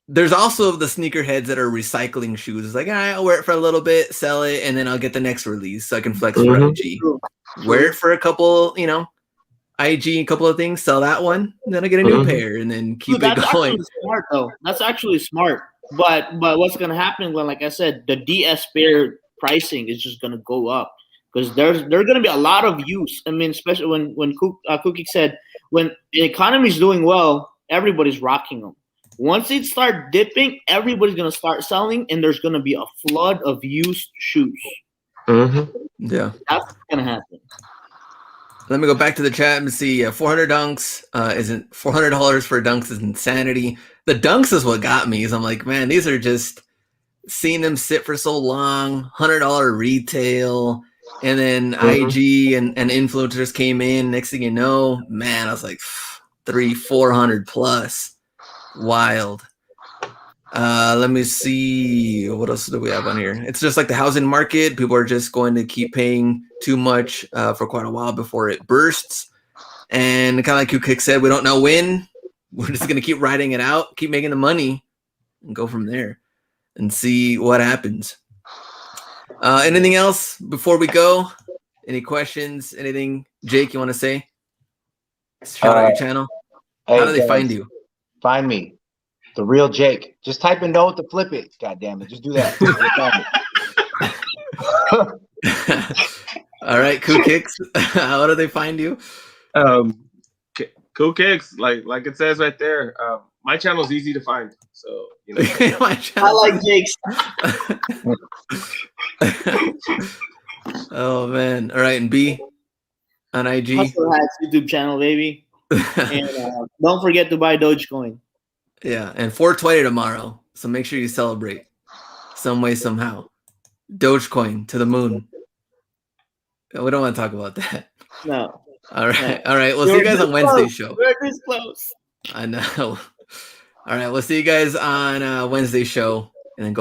there's also the sneakerheads that are recycling shoes. It's like, all right, I'll wear it for a little bit, sell it, and then I'll get the next release so I can flex for IG. True. Wear it for a couple, IG, a couple of things, sell that one, and then I get a new pair, and then keep Dude, it that's going. actually smart, though. That's actually smart. But what's gonna happen, Glenn? Like I said, the DS pair pricing is just gonna go up because there's gonna be a lot of use. I mean, especially when Cookie said when the economy is doing well, everybody's rocking them. Once it start dipping, everybody's gonna start selling, and there's gonna be a flood of used shoes. Yeah. That's gonna happen. Let me go back to the chat and see. 400 dunks isn't $400 for dunks is insanity. The dunks is what got me. Is I'm like, man, these are just seeing them sit for so long. $100 retail, and then IG and influencers came in. Next thing you know, man, I was like 300-400 plus. Wild. Let me see. What else do we have on here? It's just like the housing market. People are just going to keep paying too much for quite a while before it bursts. And kind of like you Kick said, we don't know when. We're just going to keep riding it out, keep making the money, and go from there and see what happens. Anything else before we go? Any questions? Anything, Jake, you want to say? Shout out your channel. How do they find you? Find me. The real Jake. Just type in note to flip it. God damn it. Just do that. All right, Cool Kicks. How do they find you? Cool Kicks, like it says right there. My channel is easy to find, so I like Jake's. Oh man! All right, and B on IG. Hustle Hats YouTube channel, baby. And don't forget to buy Dogecoin. Yeah, and 420 tomorrow. So make sure you celebrate some way, somehow. Dogecoin to the moon. We don't want to talk about that. No. All right. All right. We'll see you guys on Wednesday's show. We're this close. I know. All right. We'll see you guys on Wednesday's show and then go